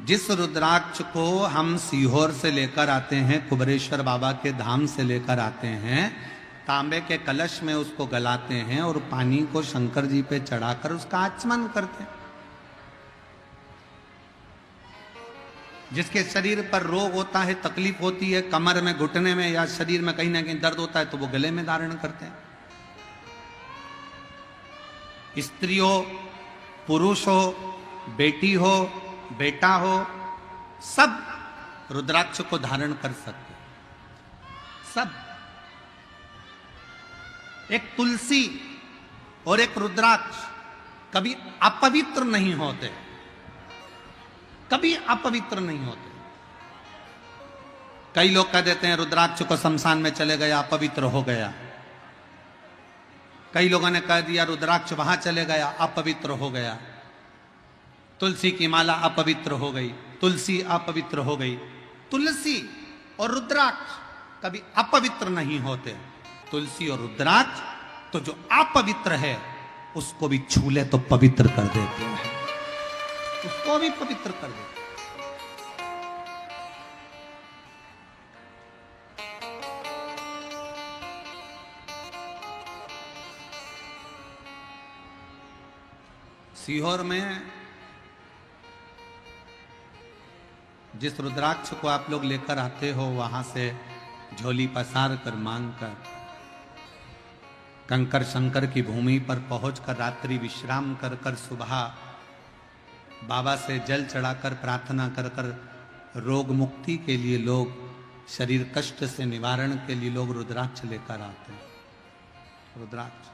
जिस रुद्राक्ष को हम सीहोर से लेकर आते हैं, कुबरेश्वर बाबा के धाम से लेकर आते हैं, तांबे के कलश में उसको गलाते हैं और पानी को शंकर जी पे चढ़ाकर उसका आचमन करते हैं। जिसके शरीर पर रोग होता है, तकलीफ होती है, कमर में, घुटने में या शरीर में कहीं ना कहीं दर्द होता है, तो वो गले में धारण करते हैं। स्त्री हो, पुरुष हो, बेटी हो, बेटा हो, सब रुद्राक्ष को धारण कर सकते हैं। सब। एक तुलसी और एक रुद्राक्ष कभी अपवित्र नहीं होते, कभी अपवित्र नहीं होते। कई लोग कह देते हैं रुद्राक्ष को शमशान में चले गया, अपवित्र हो गया। कई लोगों ने कह दिया रुद्राक्ष वहां चले गया, अपवित्र हो गया। तुलसी की माला अपवित्र हो गई, तुलसी अपवित्र हो गई। तुलसी और रुद्राक्ष कभी अपवित्र नहीं होते। तुलसी और रुद्राक्ष तो जो अपवित्र है उसको भी छू ले तो पवित्र कर देते हैं, उसको भी पवित्र कर देते। सीहोर में जिस रुद्राक्ष को आप लोग लेकर आते हो, वहां से झोली पसार कर, मांग कर, कंकर शंकर की भूमि पर पहुंचकर रात्रि विश्राम कर कर सुबह बाबा से जल चढ़ाकर प्रार्थना कर कर रोग मुक्ति के लिए लोग, शरीर कष्ट से निवारण के लिए लोग रुद्राक्ष लेकर आते हैं। रुद्राक्ष।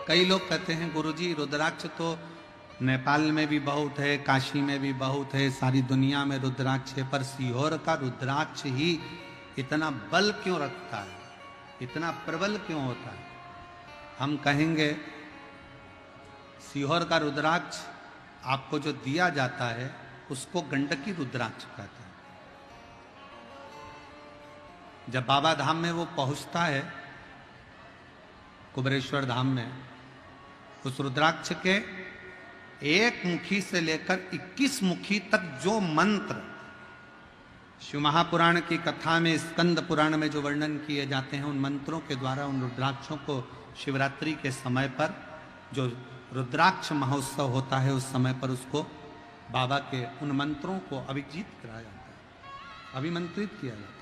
कई लोग कहते हैं गुरुजी रुद्राक्ष तो नेपाल में भी बहुत है, काशी में भी बहुत है, सारी दुनिया में रुद्राक्ष है, पर सीहोर का रुद्राक्ष ही इतना बल क्यों रखता है, इतना प्रबल क्यों होता है? हम कहेंगे सीहोर का रुद्राक्ष आपको जो दिया जाता है उसको गंडकी रुद्राक्ष कहते हैं। जब बाबा धाम में वो पहुंचता है, कुबरेश्वर धाम में, उस रुद्राक्ष के 1 मुखी से लेकर 21 मुखी तक जो मंत्र शिव महापुराण की कथा में, स्कंद पुराण में जो वर्णन किए जाते हैं, उन मंत्रों के द्वारा उन रुद्राक्षों को शिवरात्रि के समय पर जो रुद्राक्ष महोत्सव होता है, उस समय पर उसको बाबा के उन मंत्रों को अभिजीत कराया जाता है, अभिमंत्रित किया जाता है।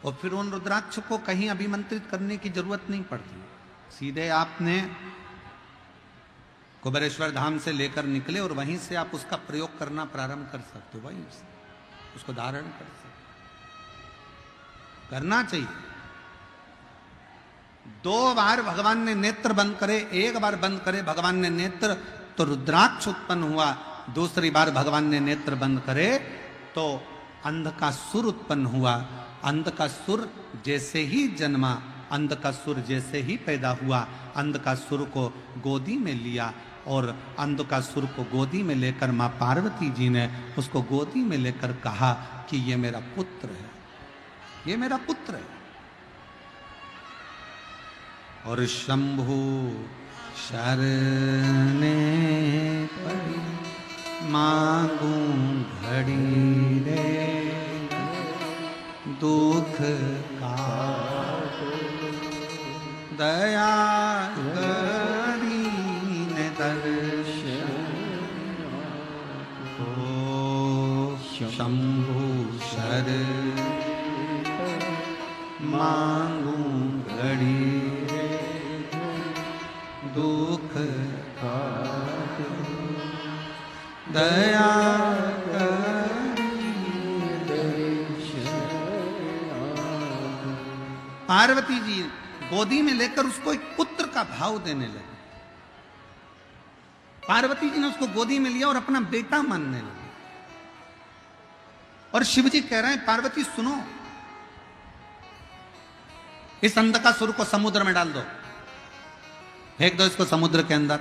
और फिर उन रुद्राक्ष को कहीं अभिमंत्रित करने की जरूरत नहीं पड़ती, सीधे आपने कुबरेश्वर धाम से लेकर निकले और वहीं से आप उसका प्रयोग करना प्रारंभ कर सकते हो, वहीं से उसको धारण कर सकते, करना चाहिए। 2 बार भगवान ने नेत्र बंद करे, 1 बार बंद करे भगवान ने नेत्र तो रुद्राक्ष उत्पन्न हुआ, दूसरी बार भगवान ने नेत्र बंद करे तो अंधकासुर उत्पन्न हुआ। अंधकासुर जैसे ही जन्मा, अंधकासुर जैसे ही पैदा हुआ, अंधकासुर को गोदी में लिया और अंधकासुर को गोदी में लेकर मां पार्वती जी ने उसको गोदी में लेकर कहा कि ये मेरा पुत्र है, ये मेरा पुत्र है। और शंभु शरणे पड़ी मांगू घड़ी रे दुख का दया करीन दर्शन ओ शंभु शर मांगू घड़ी रे दुख का दया पार्वती जी गोदी में लेकर उसको एक पुत्र का भाव देने लगे। पार्वती जी ने उसको गोदी में लिया और अपना बेटा मानने लगे। और शिव जी कह रहे हैं पार्वती सुनो, इस अंधकासुर को समुद्र में डाल दो, फेंक दो इसको समुद्र के अंदर।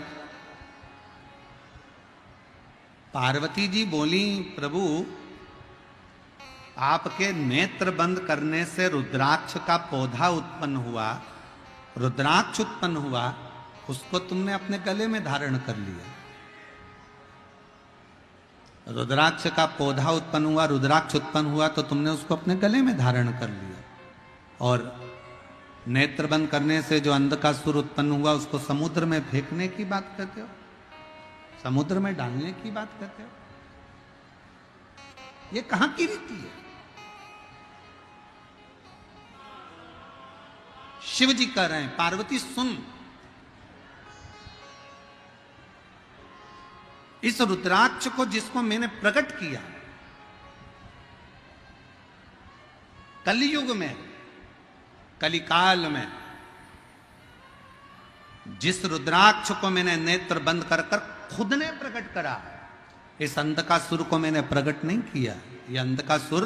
पार्वती जी बोली प्रभु आपके नेत्र बंद करने से रुद्राक्ष का पौधा उत्पन्न हुआ, रुद्राक्ष उत्पन्न हुआ, उसको तुमने अपने गले में धारण कर लिया। रुद्राक्ष का पौधा उत्पन्न हुआ, रुद्राक्ष उत्पन्न हुआ तो तुमने उसको अपने गले में धारण कर लिया। और नेत्र बंद करने से जो अंधकासुर उत्पन्न हुआ उसको समुद्र में फेंकने की बात करते हो, समुद्र में डालने की बात करते हो। ये कहां की रीति है? शिव जी कह रहे हैं पार्वती सुन, इस रुद्राक्ष को जिसको मैंने प्रकट किया कलयुग में, कलिकाल में, जिस रुद्राक्ष को मैंने नेत्र बंद कर कर खुद ने प्रकट करा, इस अंधकासुर को मैंने प्रकट नहीं किया। ये अंधकासुर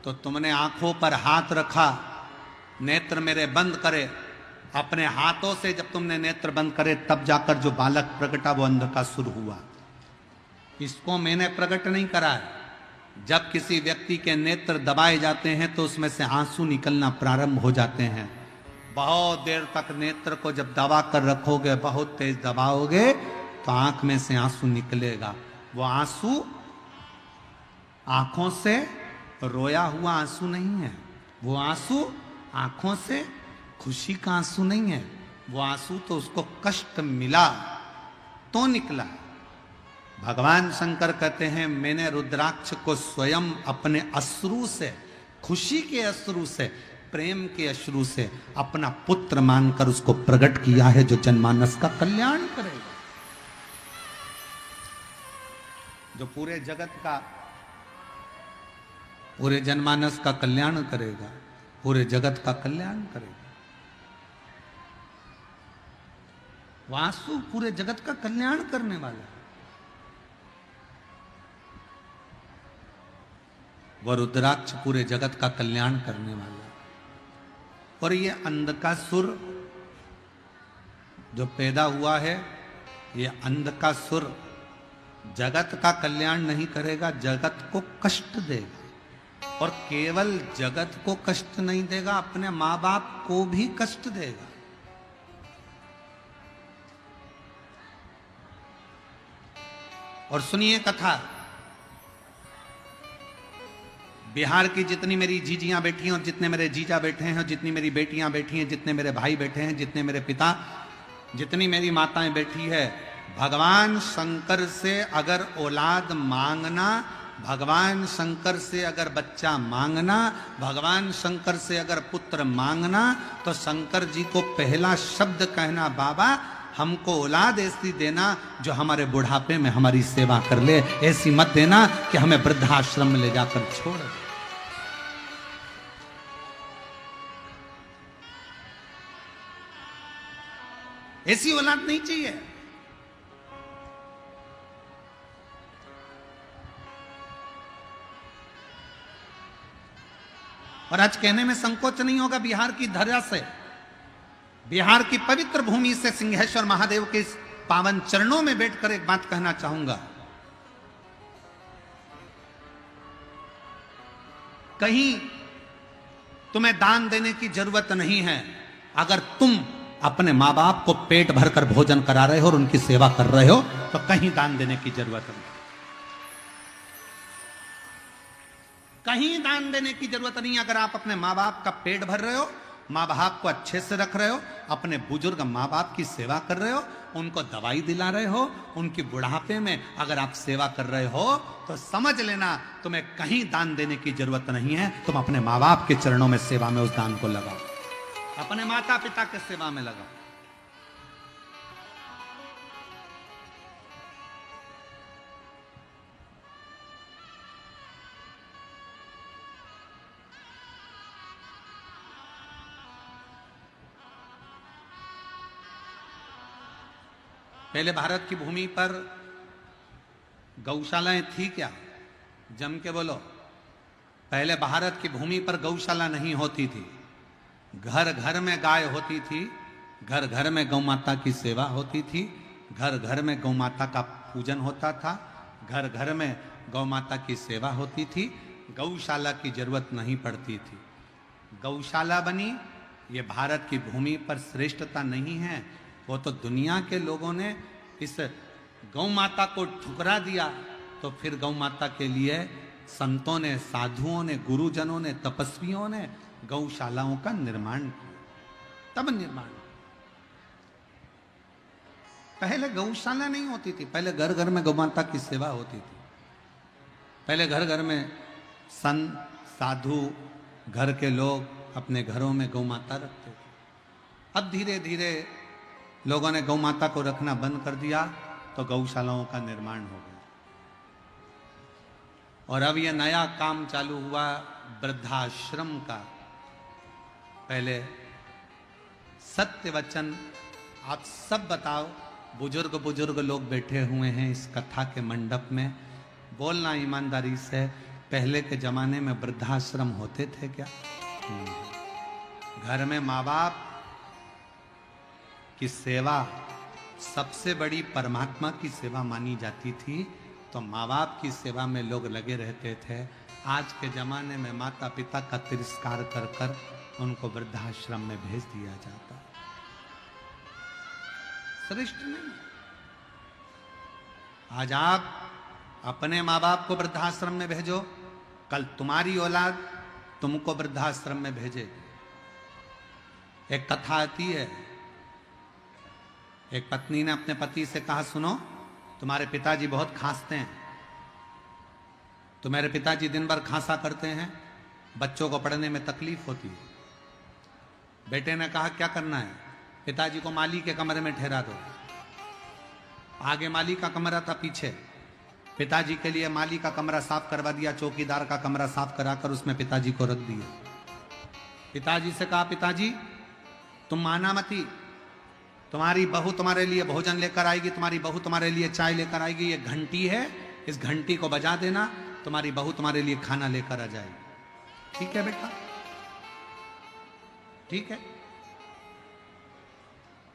तो तुमने आंखों पर हाथ रखा, नेत्र मेरे बंद करे, अपने हाथों से जब तुमने नेत्र बंद करे तब जाकर जो बालक प्रकटा वो अंधकासुर हुआ। इसको मैंने प्रकट नहीं करा है। जब किसी व्यक्ति के नेत्र दबाए जाते हैं तो उसमें से आंसू निकलना प्रारंभ हो जाते हैं। बहुत देर तक नेत्र को जब दबा कर रखोगे, बहुत तेज दबाओगे तो आंख में से आंसू निकलेगा। वो आंसू आंखों से रोया हुआ आंसू नहीं है, वो आंसू आंखों से खुशी का आंसू नहीं है, वो आंसू तो उसको कष्ट मिला तो निकला। भगवान शंकर कहते हैं मैंने रुद्राक्ष को स्वयं अपने अश्रु से, खुशी के अश्रु से, प्रेम के अश्रु से अपना पुत्र मानकर उसको प्रकट किया है जो जनमानस का कल्याण करेगा, जो पूरे जगत का, पूरे जनमानस का कल्याण करेगा, पूरे जगत का कल्याण करेगा। वासु पूरे जगत का कल्याण करने वाला है। वह रुद्राक्ष पूरे जगत का कल्याण करने वाला है। और ये अंधकासुर जो पैदा हुआ है, ये अंधकासुर जगत का कल्याण नहीं करेगा, जगत को कष्ट देगा। और केवल जगत को कष्ट नहीं देगा, अपने मां बाप को भी कष्ट देगा। और सुनिए कथा, बिहार की जितनी मेरी जीजियां बैठी हैं और जितने मेरे जीजा बैठे हैं और जितनी मेरी बेटियां बैठी हैं, जितने मेरे भाई बैठे हैं, जितने मेरे पिता, जितनी मेरी माताएं बैठी है, भगवान शंकर से अगर औलाद मांगना, भगवान शंकर से अगर बच्चा मांगना, भगवान शंकर से अगर पुत्र मांगना, तो शंकर जी को पहला शब्द कहना, बाबा हमको औलाद ऐसी देना जो हमारे बुढ़ापे में हमारी सेवा कर ले, ऐसी मत देना कि हमें वृद्धाश्रम में ले जाकर छोड़ दे। ऐसी औलाद नहीं चाहिए। और आज कहने में संकोच नहीं होगा, बिहार की धरा से, बिहार की पवित्र भूमि से सिंहेश्वर महादेव के इस पावन चरणों में बैठकर एक बात कहना चाहूंगा। कहीं तुम्हें दान देने की जरूरत नहीं है। अगर तुम अपने मां बाप को पेट भरकर भोजन करा रहे हो और उनकी सेवा कर रहे हो तो कहीं दान देने की जरूरत नहीं। कहीं दान देने की जरूरत नहीं। अगर आप अपने माँ बाप का पेट भर रहे हो, माँ बाप को अच्छे से रख रहे हो, अपने बुजुर्ग माँ बाप की सेवा कर रहे हो, उनको दवाई दिला रहे हो, उनकी बुढ़ापे में अगर आप सेवा कर रहे हो तो समझ लेना तुम्हें कहीं दान देने की जरूरत नहीं है। तुम अपने माँ बाप के चरणों में सेवा में उस दान को लगाओ, अपने माता पिता के सेवा में लगाओ। पहले भारत की भूमि पर गौशालाएं थी क्या? जम के बोलो। पहले भारत की भूमि पर गौशाला नहीं होती थी। घर घर में गाय होती थी, घर घर में गौ माता की सेवा होती थी, घर घर में गौ माता का पूजन होता था, घर घर में गौ माता की सेवा होती थी। गौशाला की जरूरत नहीं पड़ती थी। गौशाला बनी, ये भारत की भूमि पर श्रेष्ठता नहीं है। वो तो दुनिया के लोगों ने इस गौ माता को ठुकरा दिया, तो फिर गौ माता के लिए संतों ने, साधुओं ने, गुरुजनों ने, तपस्वियों ने गौशालाओं का निर्माण किया। तब निर्माण, पहले गौशाला नहीं होती थी। पहले घर घर में गौ माता की सेवा होती थी। पहले घर घर में संत, साधु, घर के लोग अपने घरों में गौ माता रखते थे। अब धीरे धीरे लोगों ने गौ माता को रखना बंद कर दिया तो गौशालाओं का निर्माण हो गया। और अब यह नया काम चालू हुआ वृद्धाश्रम का। पहले सत्य वचन आप सब बताओ, बुजुर्ग बुजुर्ग लोग बैठे हुए हैं इस कथा के मंडप में, बोलना ईमानदारी से, पहले के जमाने में वृद्धाश्रम होते थे क्या? घर में माँ बाप की सेवा सबसे बड़ी परमात्मा की सेवा मानी जाती थी, तो माँ बाप की सेवा में लोग लगे रहते थे। आज के जमाने में माता पिता का तिरस्कार कर कर उनको वृद्धाश्रम में भेज दिया जाता। श्रेष्ठ नहीं। आज आप अपने माँ बाप को वृद्धाश्रम में भेजो, कल तुम्हारी औलाद तुमको वृद्धाश्रम में भेजेगी। एक कथा आती है, एक पत्नी ने अपने पति से कहा, सुनो तुम्हारे पिताजी बहुत खांसते हैं, तुम्हारे पिताजी दिन भर खांसा करते हैं, बच्चों को पढ़ने में तकलीफ होती है। बेटे ने कहा क्या करना है? पिताजी को माली के कमरे में ठहरा दो। आगे माली का कमरा था, पीछे पिताजी के लिए माली का कमरा साफ करवा दिया, चौकीदार का कमरा साफ कराकर उसमें पिताजी को रख दिया। पिताजी से कहा, पिताजी तुम माना मती, तुम्हारी बहू तुम्हारे लिए भोजन लेकर आएगी, तुम्हारी बहू तुम्हारे लिए चाय लेकर आएगी, ये घंटी है, इस घंटी को बजा देना, तुम्हारी बहू तुम्हारे लिए खाना लेकर आ जाएगी। ठीक है बेटा, ठीक है।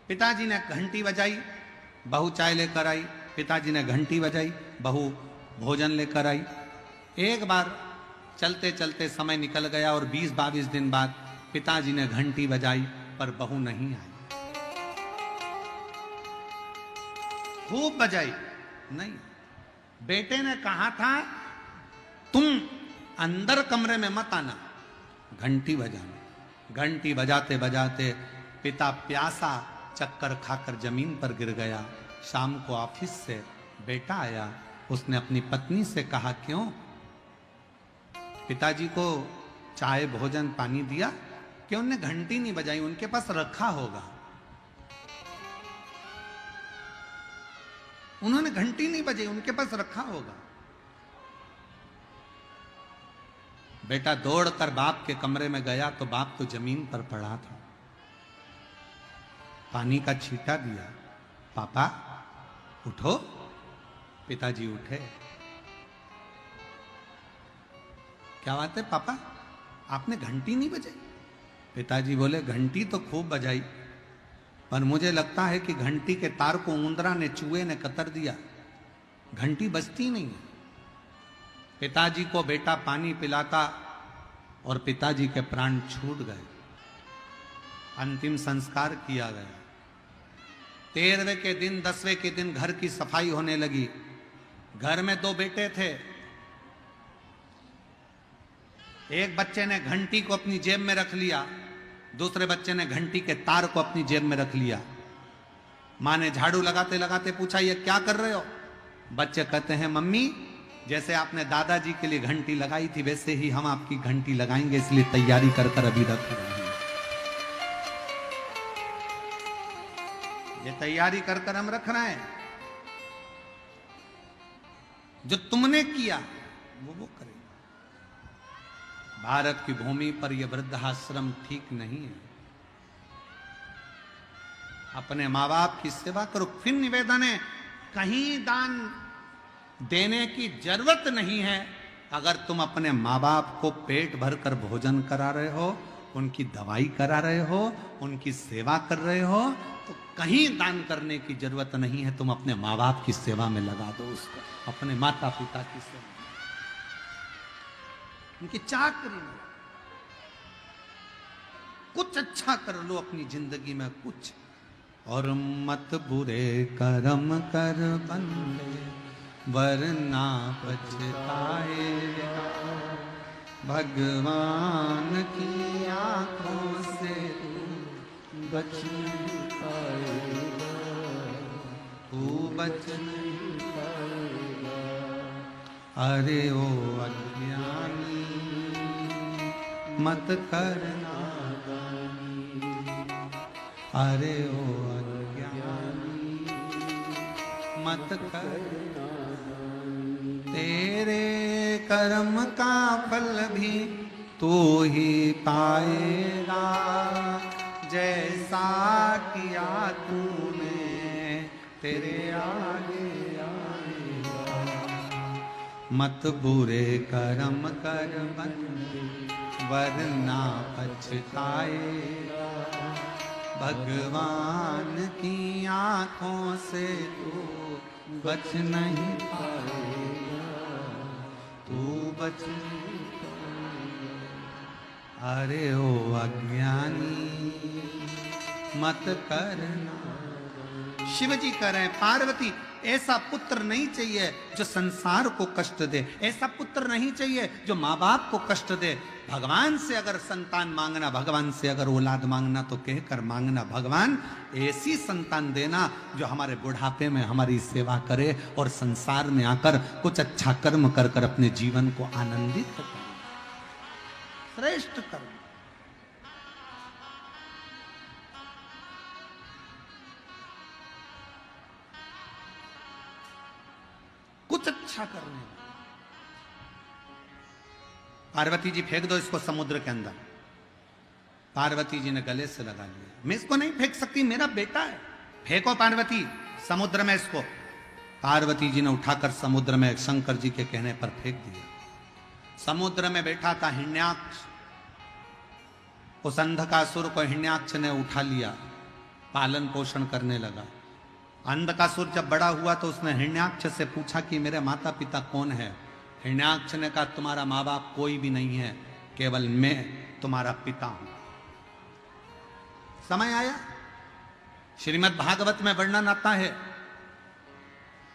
पिताजी ने घंटी बजाई, बहू चाय लेकर आई, पिताजी ने घंटी बजाई, बहू भोजन लेकर आई। एक बार चलते चलते समय निकल गया और 20-22 दिन बाद पिताजी ने घंटी बजाई पर बहू नहीं आई। खूब बजाई, नहीं। बेटे ने कहा था तुम अंदर कमरे में मत आना, घंटी बजाना। घंटी बजाते बजाते पिता प्यासा चक्कर खाकर जमीन पर गिर गया। शाम को ऑफिस से बेटा आया, उसने अपनी पत्नी से कहा क्यों पिताजी को चाय भोजन पानी दिया, क्यों उन्होंने घंटी नहीं बजाई? उनके पास रखा होगा। उन्होंने घंटी नहीं बजाई, उनके पास रखा होगा। बेटा दौड़कर बाप के कमरे में गया तो बाप तो जमीन पर पड़ा था। पानी का छींटा दिया। पापा उठो। पिताजी उठे। क्या बात है पापा, आपने घंटी नहीं बजाई? पिताजी बोले घंटी तो खूब बजाई, पर मुझे लगता है कि घंटी के तार को ऊंदरा ने, चूहे ने कतर दिया, घंटी बजती नहीं है। पिताजी को बेटा पानी पिलाता और पिताजी के प्राण छूट गए। अंतिम संस्कार किया गया। 13वें के दिन, 10वें के दिन घर की सफाई होने लगी। घर में 2 बेटे थे। एक बच्चे ने घंटी को अपनी जेब में रख लिया, दूसरे बच्चे ने घंटी के तार को अपनी जेब में रख लिया। मां ने झाड़ू लगाते लगाते पूछा, ये क्या कर रहे हो? बच्चे कहते हैं, मम्मी जैसे आपने दादाजी के लिए घंटी लगाई थी वैसे ही हम आपकी घंटी लगाएंगे, इसलिए तैयारी कर कर अभी रख रहे हैं। ये तैयारी कर कर हम रख रहे हैं। जो तुमने किया वो करेगा। भारत की भूमि पर यह वृद्धाश्रम ठीक नहीं है। अपने माँ बाप की सेवा करो। फिर निवेदन है, कहीं दान देने की जरूरत नहीं है। अगर तुम अपने माँ बाप को पेट भर कर भोजन करा रहे हो, उनकी दवाई करा रहे हो, उनकी सेवा कर रहे हो, तो कहीं दान करने की जरूरत नहीं है। तुम अपने माँ बाप की सेवा में लगा दो उसको, अपने माता पिता की सेवा, उनकी चाकरी में कुछ अच्छा कर लो अपनी जिंदगी में कुछ। और मत बुरे कर्म कर बंदे, वरना पछताएगा। भगवान की आंखों से तू बच नहीं पाएगा, तू बच नहीं पाएगा। अरे ओ अज्ञानी मत करना गानी, अरे ओ अज्ञानी मत करना गानी। तेरे कर्म का फल भी तू ही पाएगा, जैसा किया तूने तेरे आगे आएगा। मत बुरे कर्म कर बंदे, वरना पछताएगा। भगवान की आंखों से तू बच नहीं पाएगा, तू बच नहीं पाएगा। अरे ओ अज्ञानी मत करना। शिव जी कह रहे हैं, पार्वती ऐसा पुत्र नहीं चाहिए जो संसार को कष्ट दे, ऐसा पुत्र नहीं चाहिए जो माँ बाप को कष्ट दे। भगवान से अगर संतान मांगना, भगवान से अगर औलाद मांगना तो कहकर मांगना, भगवान ऐसी संतान देना जो हमारे बुढ़ापे में हमारी सेवा करे और संसार में आकर कुछ अच्छा कर्म कर कर अपने जीवन को आनंदित करे, श्रेष्ठ कर्म। कुछ अच्छा करने। पार्वती जी फेंक दो इसको समुद्र के अंदर। पार्वती जी ने गले से लगा लिया, मैं इसको नहीं फेंक सकती, मेरा बेटा है। फेंको पार्वती समुद्र में इसको। पार्वती जी ने उठाकर समुद्र में शंकर जी के कहने पर फेंक दिया। समुद्र में बैठा था हिरण्याक्ष। उस अंधकासुर को हिरण्याक्ष ने उठा लिया, पालन पोषण करने लगा। अंधकासुर जब बड़ा हुआ तो उसने हिरण्याक्ष से पूछा कि मेरे माता पिता कौन है। हिरण्याक्ष ने कहा, तुम्हारा माँ बाप कोई भी नहीं है, केवल मैं तुम्हारा पिता हूं। समय आया, श्रीमद् भागवत में वर्णन आता है,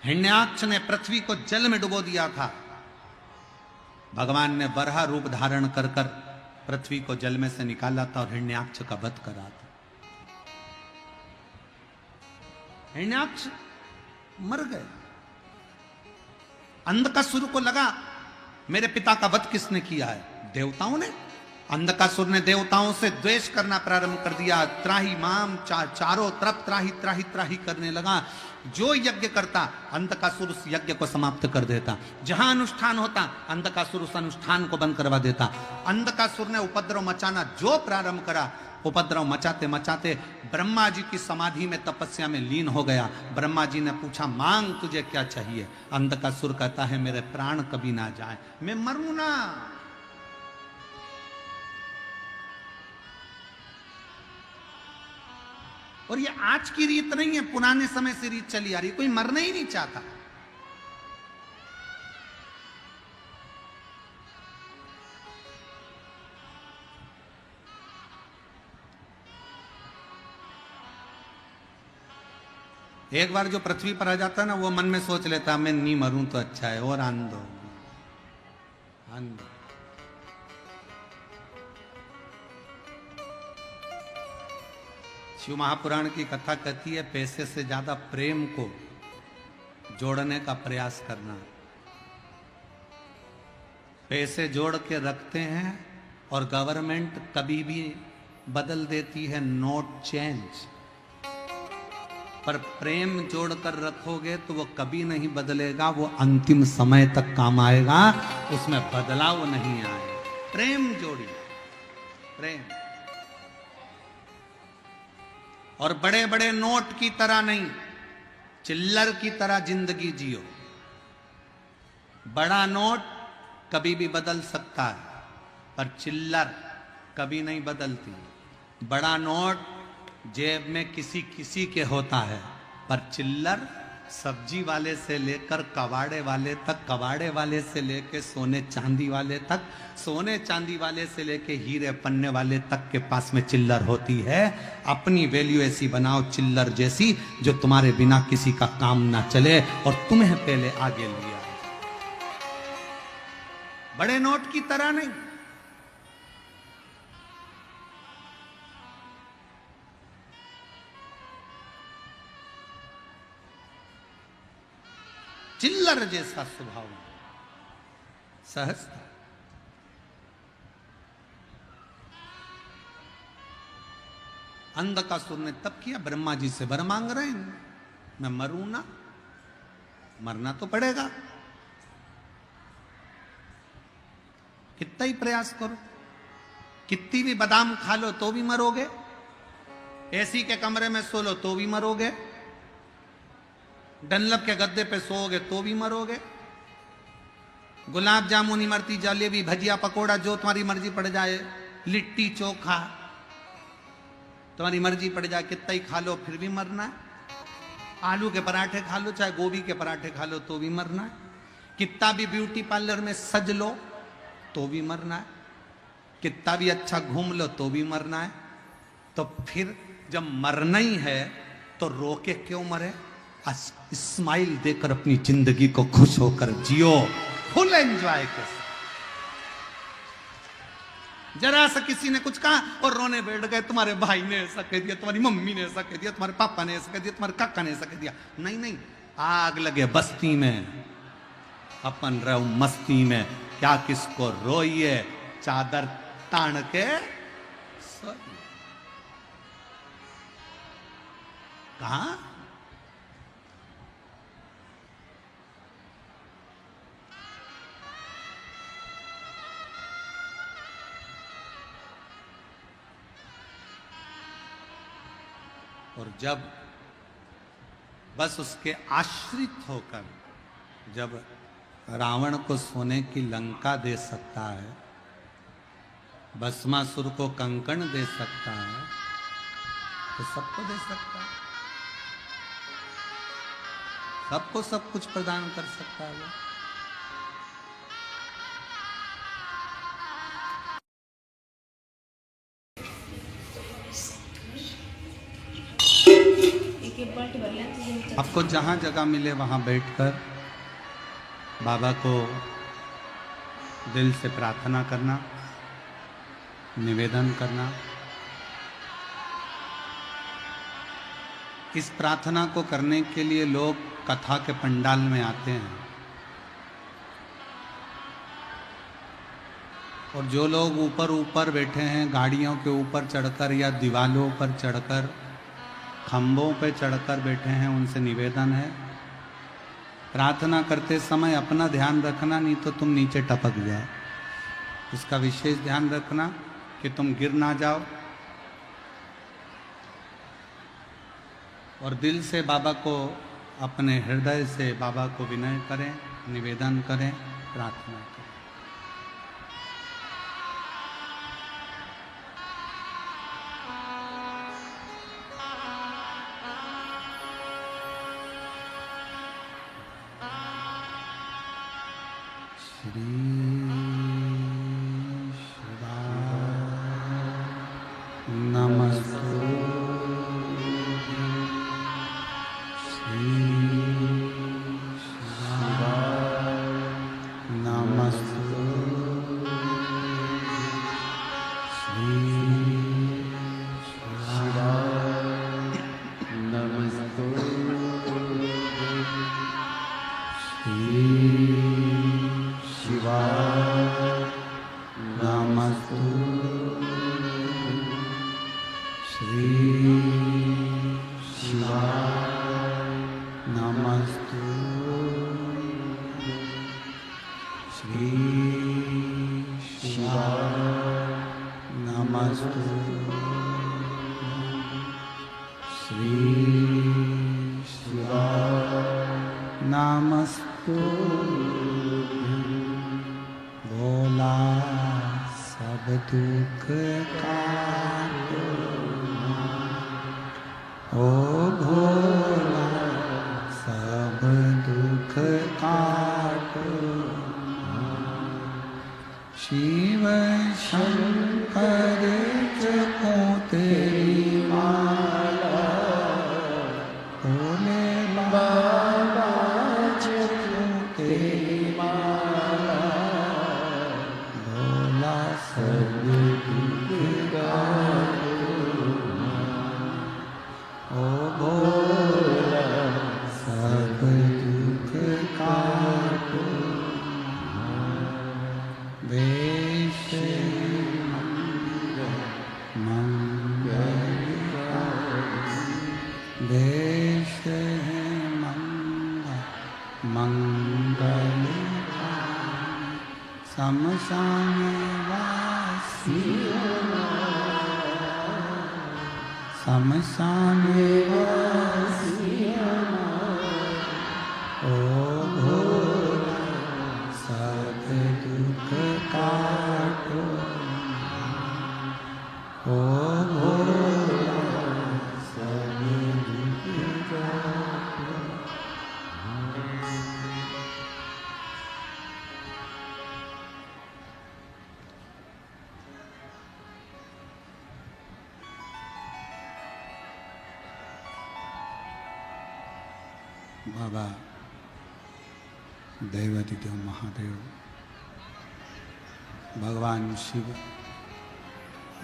हिरण्याक्ष ने पृथ्वी को जल में डुबो दिया था। भगवान ने वराह रूप धारण कर कर पृथ्वी को जल में से निकाला था और हिरण्याक्ष का वध करा था। हिरण्याक्ष मर गए। अंधकासुर को लगा मेरे पिता का वध किसने किया है? देवताओं ने। अंधकासुर ने देवताओं से द्वेष करना प्रारंभ कर दिया। त्राही माम, चारों तरफ त्राही त्राही त्राही करने लगा। जो यज्ञ करता अंधकासुर उस यज्ञ को समाप्त कर देता। जहां अनुष्ठान होता अंधकासुर उस अनुष्ठान को बंद करवा देता। अंधकासुर ने उपद्रव मचाना जो प्रारंभ करा, उपद्रव मचाते मचाते ब्रह्मा जी की समाधि में तपस्या में लीन हो गया। ब्रह्मा जी ने पूछा, मांग तुझे क्या चाहिए? अंधकासुर कहता है, मेरे प्राण कभी ना जाए, मैं मरूं ना। और ये आज की रीत नहीं है, पुराने समय से रीत चली आ रही, कोई मरना ही नहीं चाहता। एक बार जो पृथ्वी पर आ जाता है ना, वो मन में सोच लेता है मैं नहीं मरूं तो अच्छा है, और आनंद आनंद। शिव महापुराण की कथा कहती है, पैसे से ज्यादा प्रेम को जोड़ने का प्रयास करना। पैसे जोड़ के रखते हैं और गवर्नमेंट कभी भी बदल देती है, नोट चेंज। पर प्रेम जोड़कर रखोगे तो वो कभी नहीं बदलेगा, वो अंतिम समय तक काम आएगा, उसमें बदलाव नहीं आएगा। प्रेम जोड़िए, प्रेम। और बड़े बड़े नोट की तरह नहीं, चिल्लर की तरह जिंदगी जियो। बड़ा नोट कभी भी बदल सकता है, पर चिल्लर कभी नहीं बदलती। बड़ा नोट जेब में किसी किसी के होता है, पर चिल्लर सब्जी वाले से लेकर कबाड़े वाले तक, कबाड़े वाले से लेकर सोने चांदी वाले तक, सोने चांदी वाले से लेकर हीरे पन्ने वाले तक के पास में चिल्लर होती है। अपनी वैल्यू ऐसी बनाओ चिल्लर जैसी, जो तुम्हारे बिना किसी का काम ना चले और तुम्हें पहले आगे लिया। बड़े नोट की तरह नहीं। चिल्लर जैसा स्वभाव, सहजता। अंधकासुर ने तब किया, ब्रह्मा जी से वर मांग रहे हैं, मैं मरूं ना, मरना तो पड़ेगा, कितना ही प्रयास करो, कितनी भी बादाम खा लो तो भी मरोगे, एसी के कमरे में सो लो तो भी मरोगे, डनलप के गद्दे पे सोओगे तो भी मरोगे। गुलाब जामुन, इमरती, जलेबी, भजिया, पकोड़ा, जो तुम्हारी मर्जी पड़ जाए, लिट्टी चोखा तुम्हारी मर्जी पड़ जाए, कितना ही खा लो फिर भी मरना है। आलू के पराठे खा लो, चाहे गोभी के पराठे खा लो तो भी मरना है। कितना भी ब्यूटी पार्लर में सज लो तो भी मरना है। कितना भी अच्छा घूम लो तो भी मरना है। तो फिर जब मरना ही है तो रोके क्यों मरे? स्माइल देकर अपनी जिंदगी को खुश होकर जियो, फुल एंजॉय कर। जरा सा किसी ने कुछ कहा और रोने बैठ गए, तुम्हारे भाई ने ऐसा कह दिया, तुम्हारी मम्मी ने ऐसा कह दिया, तुम्हारे पापा ने ऐसा कह दिया, तुम्हारे काका ने ऐसा कह दिया। नहीं नहीं, आग लगे बस्ती में, अपन रहो मस्ती में, क्या किसको रोइए, चादर तान के सोइए। कहा और जब बस उसके आश्रित होकर जब रावण को सोने की लंका दे सकता है, भस्मासुर को कंकण दे सकता है, तो सबको दे सकता है, सबको सब कुछ प्रदान कर सकता है वो। आपको जहां जगह मिले वहां बैठकर बाबा को दिल से प्रार्थना करना, निवेदन करना। इस प्रार्थना को करने के लिए लोग कथा के पंडाल में आते हैं, और जो लोग ऊपर ऊपर बैठे हैं, गाड़ियों के ऊपर चढ़कर या दीवालों पर चढ़कर, खंभों पे चढ़कर बैठे हैं, उनसे निवेदन है, प्रार्थना करते समय अपना ध्यान रखना, नहीं तो तुम नीचे टपक जाओ। इसका विशेष ध्यान रखना कि तुम गिर ना जाओ, और दिल से बाबा को, अपने हृदय से बाबा को विनय करें, निवेदन करें, प्रार्थना करें। श्री नमस्ते श्री नमस्ते श्री नमस्ते शिवाय नमस्तु श्री शिवाय नमस्तु श्री शिवाय नमस्तु श्री शिवाय नमस्तु भोला सब दुख काटो ओ भोला सब दुख काटो शिव शंकर जपो तेरी माला भोले बाबा जपो तेरी माला भोला सब दुख काटो ओ भोला सब दुख काटो वेश मंगल वेश है मंगल शमशान वासी शमशान वासी ओ भोला सब दुख काटो ओ भोला सब दुख काटो। बाबा देवादिदेव महादेव भगवान शिव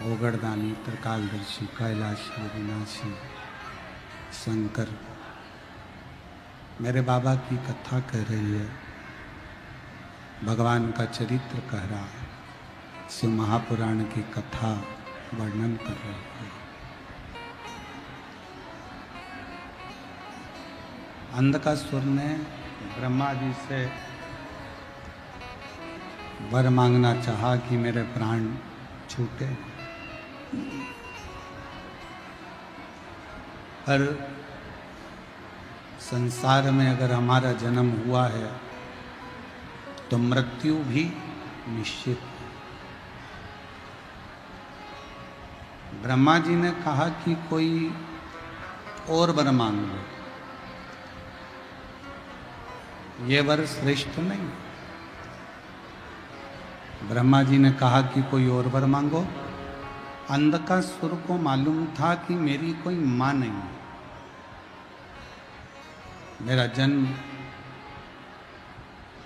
ओगड़दानी त्रिकालदर्शी कैलाशी विनाशी शंकर मेरे बाबा की कथा कह रही है, भगवान का चरित्र कह रहा है, शिव महापुराण की कथा वर्णन कर रही है। अंधकासुर ने ब्रह्मा जी से वर मांगना चाहा कि मेरे प्राण छूटे, पर संसार में अगर हमारा जन्म हुआ है तो मृत्यु भी निश्चित है। ब्रह्मा जी ने कहा कि कोई और वर मांग लो, ये वर श्रेष्ठ नहीं। ब्रह्मा जी ने कहा कि कोई और वर मांगो। अंधकासुर को मालूम था कि मेरी कोई मां नहीं है, मेरा जन्म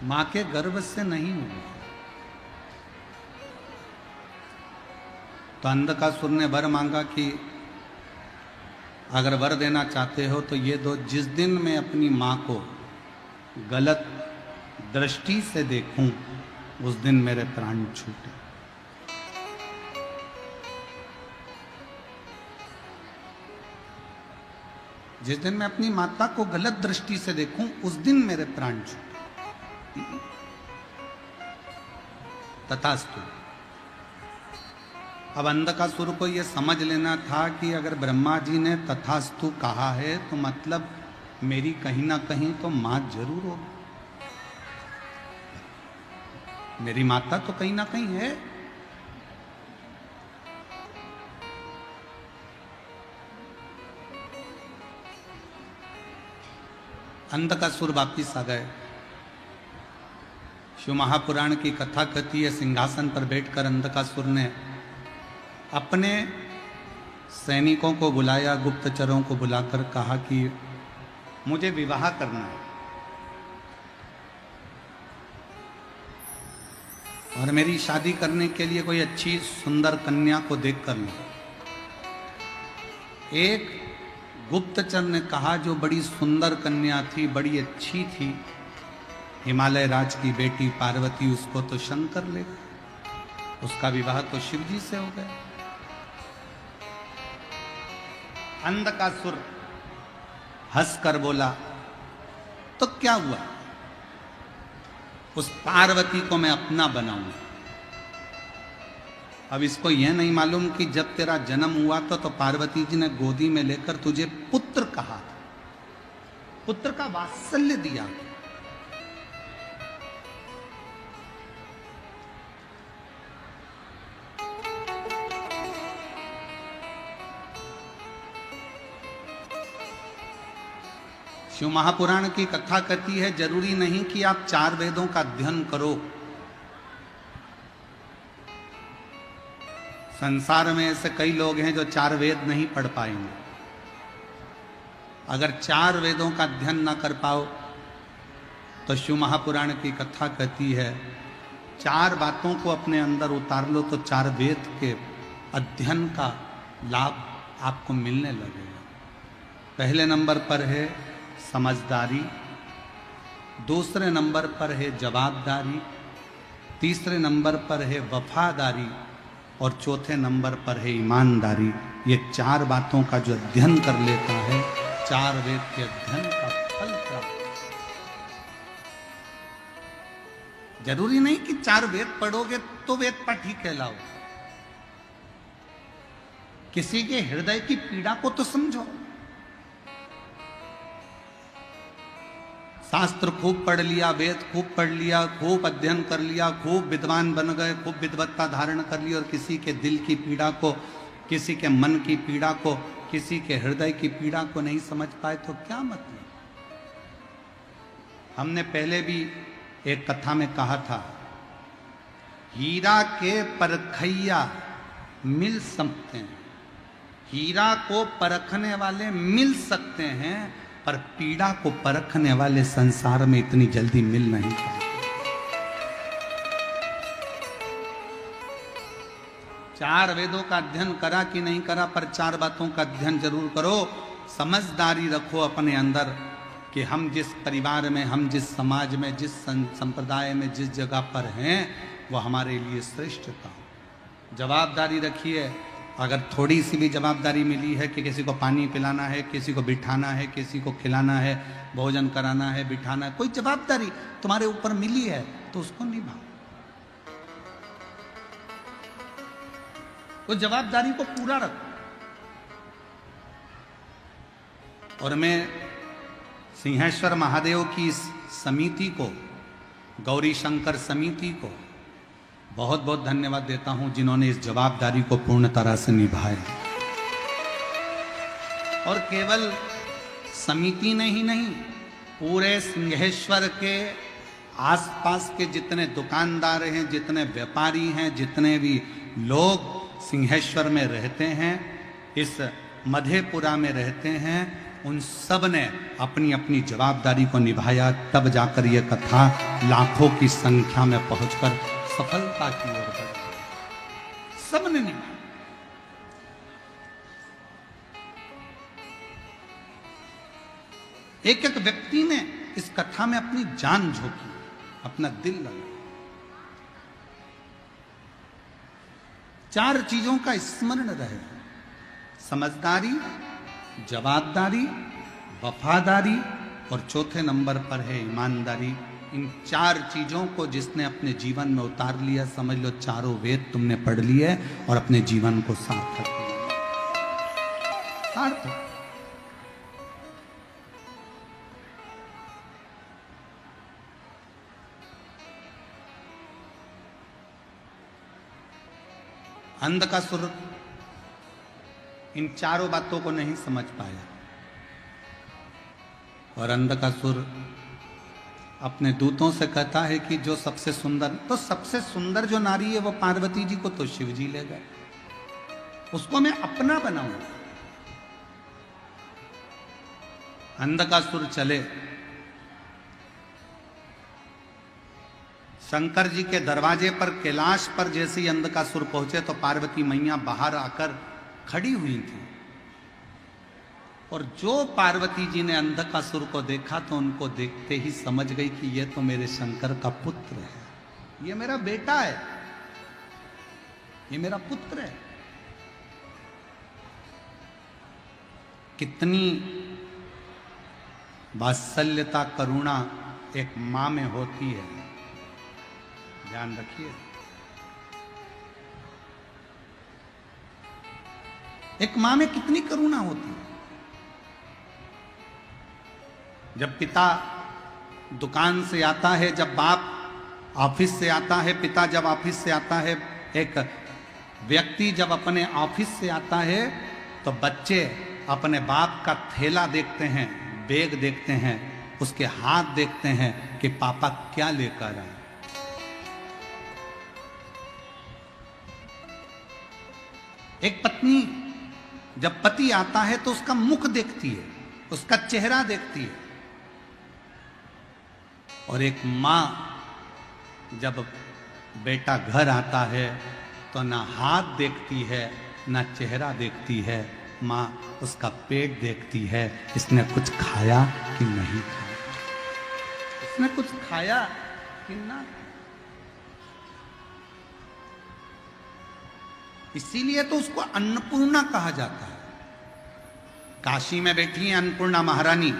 मां के गर्भ से नहीं हुआ। तो अंधकासुर ने वर मांगा कि अगर वर देना चाहते हो तो ये दो, जिस दिन मैं अपनी मां को गलत दृष्टि से देखूं उस दिन मेरे प्राण छूटे। जिस दिन मैं अपनी माता को गलत दृष्टि से देखूं उस दिन मेरे प्राण छूटे। तथास्तु। अब अंधकासुर को यह समझ लेना था कि अगर ब्रह्मा जी ने तथास्तु कहा है तो मतलब मेरी कहीं ना कहीं तो मां जरूर होगी, मेरी माता तो कहीं ना कहीं है। अंधकासुर वापिस आ गए। शिव महापुराण की कथा कहती है, सिंहासन पर बैठकर अंधकासुर ने अपने सैनिकों को बुलाया, गुप्तचरों को बुलाकर कहा कि मुझे विवाह करना है और मेरी शादी करने के लिए कोई अच्छी सुंदर कन्या को देख कर लो। एक गुप्तचर ने कहा, जो बड़ी सुंदर कन्या थी, बड़ी अच्छी थी, हिमालय राज की बेटी पार्वती, उसको तो शंकर ले गए, उसका विवाह तो शिव जी से हो गया। अंधकासुर हंसकर बोला, तो क्या हुआ, उस पार्वती को मैं अपना बनाऊंगा। अब इसको यह नहीं मालूम कि जब तेरा जन्म हुआ तो पार्वती जी ने गोदी में लेकर तुझे पुत्र कहा था, पुत्र का वात्सल्य दिया। शिव महापुराण की कथा कहती है, जरूरी नहीं कि आप 4 वेदों का अध्ययन करो। संसार में ऐसे कई लोग हैं जो 4 वेद नहीं पढ़ पाएंगे। अगर 4 वेदों का अध्ययन ना कर पाओ तो शिव महापुराण की कथा कहती है, 4 बातों को अपने अंदर उतार लो तो 4 वेद के अध्ययन का लाभ आपको मिलने लगेगा। पहले नंबर पर है समझदारी, दूसरे नंबर पर है जवाबदारी, तीसरे नंबर पर है वफादारी और चौथे नंबर पर है ईमानदारी। ये 4 बातों का जो अध्ययन कर लेता है, 4 वेद के अध्ययन का फल प्राप्त। जरूरी नहीं कि 4 वेद पढ़ोगे तो वेद पाठी कहलाओ। किसी के हृदय की पीड़ा को तो समझो। शास्त्र खूब पढ़ लिया, वेद खूब पढ़ लिया, खूब अध्ययन कर लिया, खूब विद्वान बन गए, खूब विद्वत्ता धारण कर ली और किसी के दिल की पीड़ा को, किसी के मन की पीड़ा को, किसी के हृदय की पीड़ा को नहीं समझ पाए तो क्या मतलब। हमने पहले भी एक कथा में कहा था, हीरा के परखैया मिल सकते हैं, हीरा को परखने वाले मिल सकते हैं, पर पीड़ा को परखने वाले संसार में इतनी जल्दी मिल नहीं पाते। 4 वेदों का अध्ययन करा कि नहीं करा, पर 4 बातों का अध्ययन जरूर करो। समझदारी रखो अपने अंदर कि हम जिस परिवार में, हम जिस समाज में, जिस संप्रदाय में, जिस जगह पर हैं, वो हमारे लिए श्रेष्ठता हो। जवाबदारी रखिए। अगर थोड़ी सी भी जवाबदारी मिली है कि किसी को पानी पिलाना है, किसी को बिठाना है, किसी को खिलाना है, भोजन कराना है, बिठाना है, कोई जवाबदारी तुम्हारे ऊपर मिली है तो उसको निभाओ। उस जवाबदारी को पूरा रखो। और मैं सिंहेश्वर महादेव की इस समिति को, गौरी शंकर समिति को बहुत बहुत धन्यवाद देता हूं, जिन्होंने इस जवाबदारी को पूर्ण तरह से निभाया। और केवल समिति ने ही नहीं, पूरे सिंहेश्वर के आसपास के जितने दुकानदार हैं, जितने व्यापारी हैं, जितने भी लोग सिंहेश्वर में रहते हैं, इस मधेपुरा में रहते हैं, उन सब ने अपनी अपनी जवाबदारी को निभाया। तब जाकर यह कथा लाखों की संख्या में पहुंचकर सफलता की ओर बढ़ी। सबने निभाया। एक एक व्यक्ति ने इस कथा में अपनी जान झोंकी, अपना दिल लगा। 4 चीजों का स्मरण रहे, समझदारी, जवाबदारी, वफादारी और चौथे नंबर पर है ईमानदारी। इन 4 चीजों को जिसने अपने जीवन में उतार लिया, समझ लो चारों वेद तुमने पढ़ लिए और अपने जीवन को सार्थक किया। सार्थक। अंधकासुर इन चारों बातों को नहीं समझ पाया और अंधकासुर अपने दूतों से कहता है कि जो सबसे सुंदर, तो सबसे सुंदर जो नारी है वो पार्वती जी को तो शिव जी ले गए, उसको मैं अपना बनाऊंगा। अंधकासुर चले शंकर जी के दरवाजे पर, कैलाश पर जैसे ही अंधकासुर पहुंचे तो पार्वती मैया बाहर आकर खड़ी हुई थी और जो पार्वती जी ने अंधकासुर को देखा तो उनको देखते ही समझ गई कि ये तो मेरे शंकर का पुत्र है, ये मेरा बेटा है, ये मेरा पुत्र है। कितनी वात्सल्यता करुणा एक मां में होती है, ध्यान रखिए। एक मां में कितनी करुणा होती है। जब पिता दुकान से आता है, जब बाप ऑफिस से आता है, पिता जब ऑफिस से आता है, एक व्यक्ति जब अपने ऑफिस से आता है तो बच्चे अपने बाप का थैला देखते हैं, बैग देखते हैं, उसके हाथ देखते हैं कि पापा क्या लेकर आए। एक पत्नी जब पति आता है तो उसका मुख देखती है, उसका चेहरा देखती है, और एक मां जब बेटा घर आता है तो ना हाथ देखती है ना चेहरा देखती है, मां उसका पेट देखती है, इसने कुछ खाया कि नहीं खाया, इसने कुछ खाया कि ना। इसीलिए तो उसको अन्नपूर्णा कहा जाता है। काशी में बैठी है अन्नपूर्णा महारानी,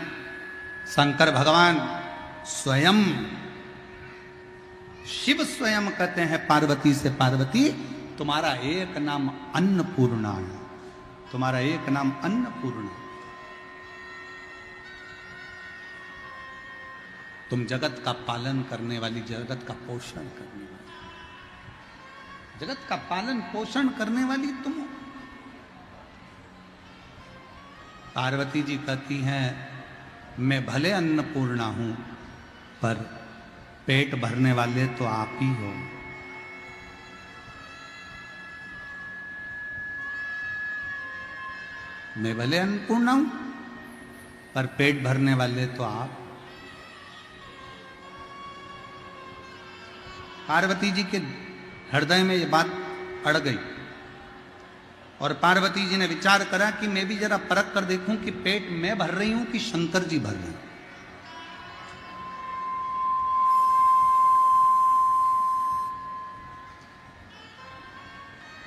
शंकर भगवान स्वयं, शिव स्वयं कहते हैं पार्वती से, पार्वती तुम्हारा एक नाम अन्नपूर्णा है, तुम्हारा एक नाम अन्नपूर्णा। तुम जगत का पालन करने वाली, जगत का पोषण करने वाली, जगत का पालन पोषण करने वाली तुम हो। पार्वती जी कहती हैं मैं भले अन्नपूर्णा हूं पर पेट भरने वाले तो आप ही हो। मैं भले अन्नपूर्णा हूं पर पेट भरने वाले तो आप। पार्वती जी के हृदय में ये बात अड़ गई और पार्वती जी ने विचार करा कि मैं भी जरा परख कर देखूं कि पेट मैं भर रही हूं कि शंकर जी भर रहे हैं।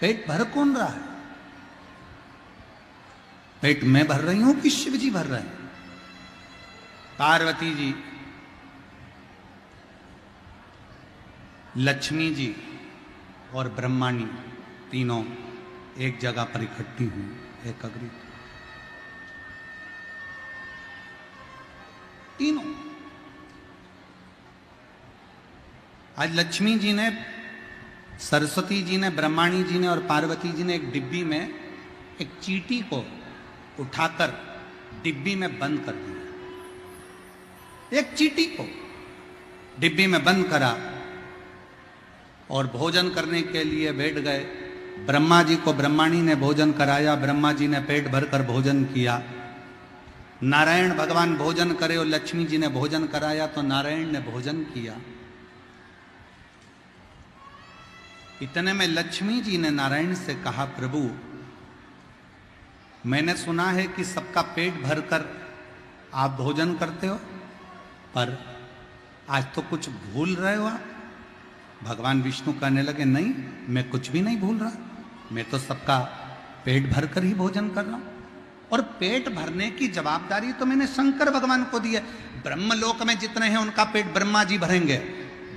पेट भर कौन रहा है? पेट मैं भर रही हूं कि शिव जी भर रहे हैं? पार्वती जी, लक्ष्मी जी और ब्रह्माणी तीनों एक जगह पर इकट्ठी हुई, एकत्रित तीनों। आज लक्ष्मी जी ने, सरस्वती जी ने, ब्रह्माणी जी ने और पार्वती जी ने एक डिब्बी में एक चींटी को उठाकर डिब्बी में बंद कर दिया। एक चींटी को डिब्बी में बंद करा और भोजन करने के लिए बैठ गए। ब्रह्मा जी को ब्रह्माणी ने भोजन कराया, ब्रह्मा जी ने पेट भरकर भोजन किया। नारायण भगवान भोजन करे और लक्ष्मी जी ने भोजन कराया तो नारायण ने भोजन किया। इतने में लक्ष्मी जी ने नारायण से कहा, प्रभु मैंने सुना है कि सबका पेट भरकर आप भोजन करते हो, पर आज तो कुछ भूल रहे हो आप। भगवान विष्णु कहने लगे, नहीं मैं कुछ भी नहीं भूल रहा, मैं तो सबका पेट भरकर ही भोजन कर रहा हूं। और पेट भरने की जवाबदारी तो मैंने शंकर भगवान को दी है। ब्रह्मलोक में जितने हैं उनका पेट ब्रह्मा जी भरेंगे,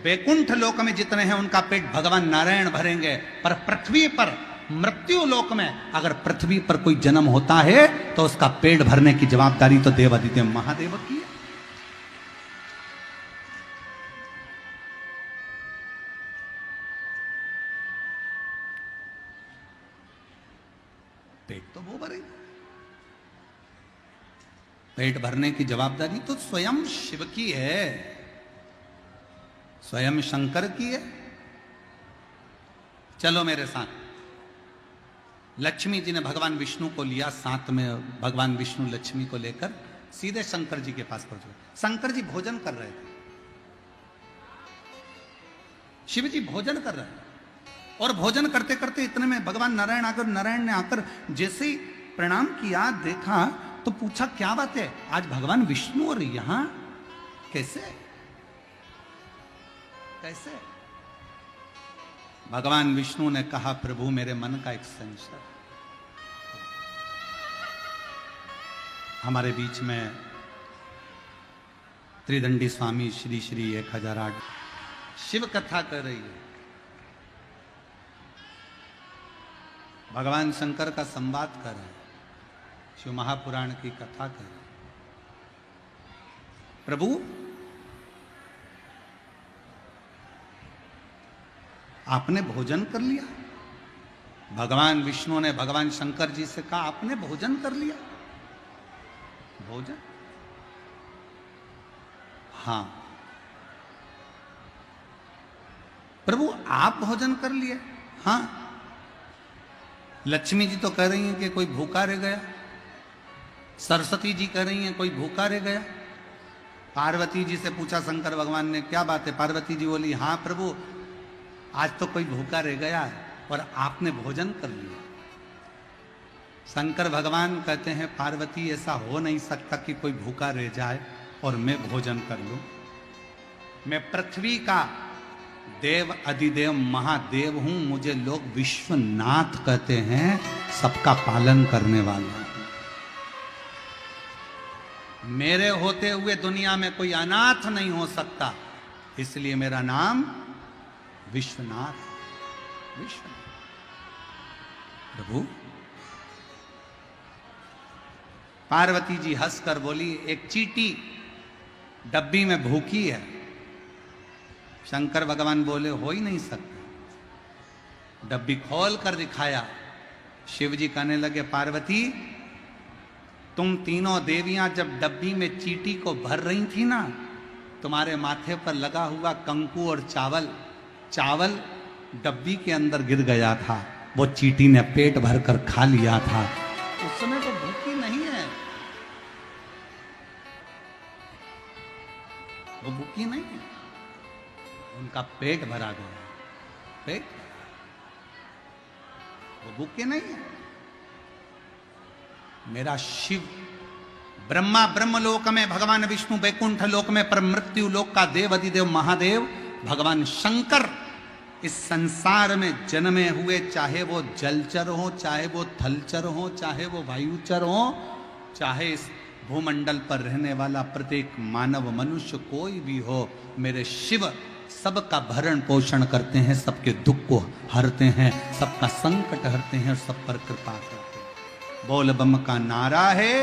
वैकुंठ लोक में जितने हैं उनका पेट भगवान नारायण भरेंगे, पर पृथ्वी पर मृत्यु लोक में अगर पृथ्वी पर कोई जन्म होता है तो उसका पेट भरने की जवाबदारी तो देवादिदेव महादेव की है। पेट तो वो भरेगा, पेट भरने की जवाबदारी तो स्वयं शिव की है, स्वयं शंकर की है। चलो मेरे साथ। लक्ष्मी जी ने भगवान विष्णु को लिया साथ में, भगवान विष्णु लक्ष्मी को लेकर सीधे शंकर जी के पास पहुंच गए। शंकर जी भोजन कर रहे थे, शिव जी भोजन कर रहे थे, और भोजन करते करते इतने में भगवान नारायण ने आकर जैसे ही प्रणाम किया, देखा तो पूछा क्या बात है, आज भगवान विष्णु और यहां कैसे कैसे? भगवान विष्णु ने कहा, प्रभु मेरे मन का एक संशय, हमारे बीच में त्रिदंडी स्वामी श्री श्री 1008 शिव कथा कर रही है, भगवान शंकर का संवाद कर रहे हैं, शिव महापुराण की कथा कर रहे हैं। प्रभु आपने भोजन कर लिया? भगवान विष्णु ने भगवान शंकर जी से कहा, आपने भोजन कर लिया? भोजन? हां। प्रभु आप भोजन कर लिए? हां। लक्ष्मी जी तो कह रही हैं कि कोई भूखा रह गया, सरस्वती जी कह रही हैं कोई भूखा रह गया। पार्वती जी से पूछा शंकर भगवान ने, क्या बात है? पार्वती जी बोली, हां प्रभु आज तो कोई भूखा रह गया और आपने भोजन कर लिया। शंकर भगवान कहते हैं, पार्वती ऐसा हो नहीं सकता कि कोई भूखा रह जाए और मैं भोजन कर लूं। मैं पृथ्वी का देव अधिदेव महादेव हूं, मुझे लोग विश्वनाथ कहते हैं, सबका पालन करने वाला। मेरे होते हुए दुनिया में कोई अनाथ नहीं हो सकता, इसलिए मेरा नाम विश्वनाथ। विश्वनाथ प्रभु। पार्वती जी हंसकर बोली, एक चींटी डब्बी में भूखी है। शंकर भगवान बोले, हो ही नहीं सकता। डब्बी खोल कर दिखाया। शिव जी कहने लगे, पार्वती तुम तीनों देवियां जब डब्बी में चींटी को भर रही थी ना, तुम्हारे माथे पर लगा हुआ कंकु और चावल डब्बी के अंदर गिर गया था, वो चींटी ने पेट भरकर खा लिया था। उस समय तो भूखी नहीं है, वो भूखी नहीं है, उनका पेट भरा गया। पेट, वो भूखे नहीं है। मेरा शिव ब्रह्मा ब्रह्मलोक में, भगवान विष्णु वैकुंठ लोक में, पर मृत्यु लोक का देव अधिदेव महादेव भगवान शंकर इस संसार में जन्मे हुए, चाहे वो जलचर हो, चाहे वो थलचर हो, चाहे वो वायुचर हो, चाहे इस भूमंडल पर रहने वाला प्रत्येक मानव मनुष्य कोई भी हो, मेरे शिव सबका भरण पोषण करते हैं, सबके दुख को हरते हैं, सबका संकट हरते हैं और सब पर कृपा करते हैं। बोल बम का नारा है,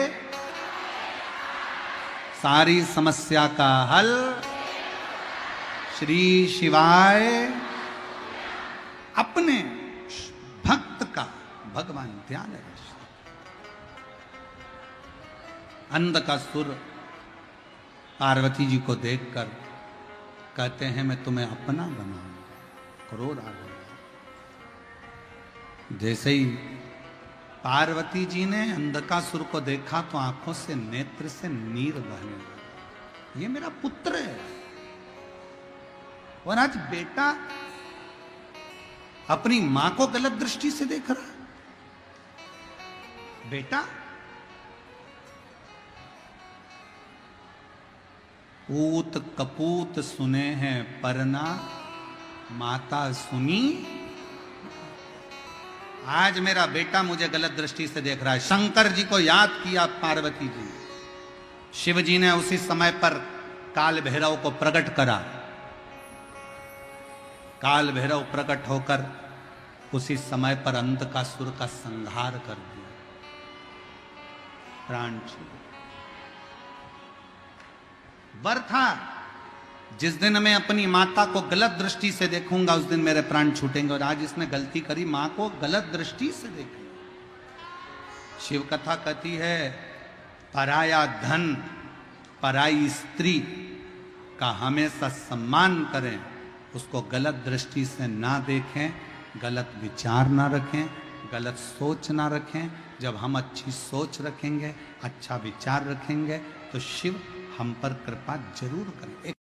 सारी समस्या का हल श्री शिवाय। अपने भक्त का भगवान ध्यान है। अंध का सुर पार्वती जी को देखकर कहते हैं, मैं तुम्हें अपना बनाऊंगा। क्रोध आ गया। जैसे ही पार्वती जी ने अंधकासुर को देखा तो आंखों से नेत्र से नीर बहने लगे। ये मेरा पुत्र है, और आज बेटा अपनी मां को गलत दृष्टि से देख रहा है। बेटा पूत कपूत सुने हैं परना, माता सुनी। आज मेरा बेटा मुझे गलत दृष्टि से देख रहा है। शंकर जी को याद किया पार्वती जी, शिव जी ने उसी समय पर काल भैरव को प्रकट करा। काल भैरव प्रकट होकर उसी समय पर अंधकासुर का संहार कर दिया। प्राण छूटे। वर था, जिस दिन मैं अपनी माता को गलत दृष्टि से देखूंगा उस दिन मेरे प्राण छूटेंगे, और आज इसने गलती करी, मां को गलत दृष्टि से देखा। शिव कथा कहती है पराया धन पराई स्त्री का हमेशा सम्मान करें, उसको गलत दृष्टि से ना देखें, गलत विचार ना रखें, गलत सोच ना रखें। जब हम अच्छी सोच रखेंगे, अच्छा विचार रखेंगे, तो शिव हम पर कृपा जरूर करें।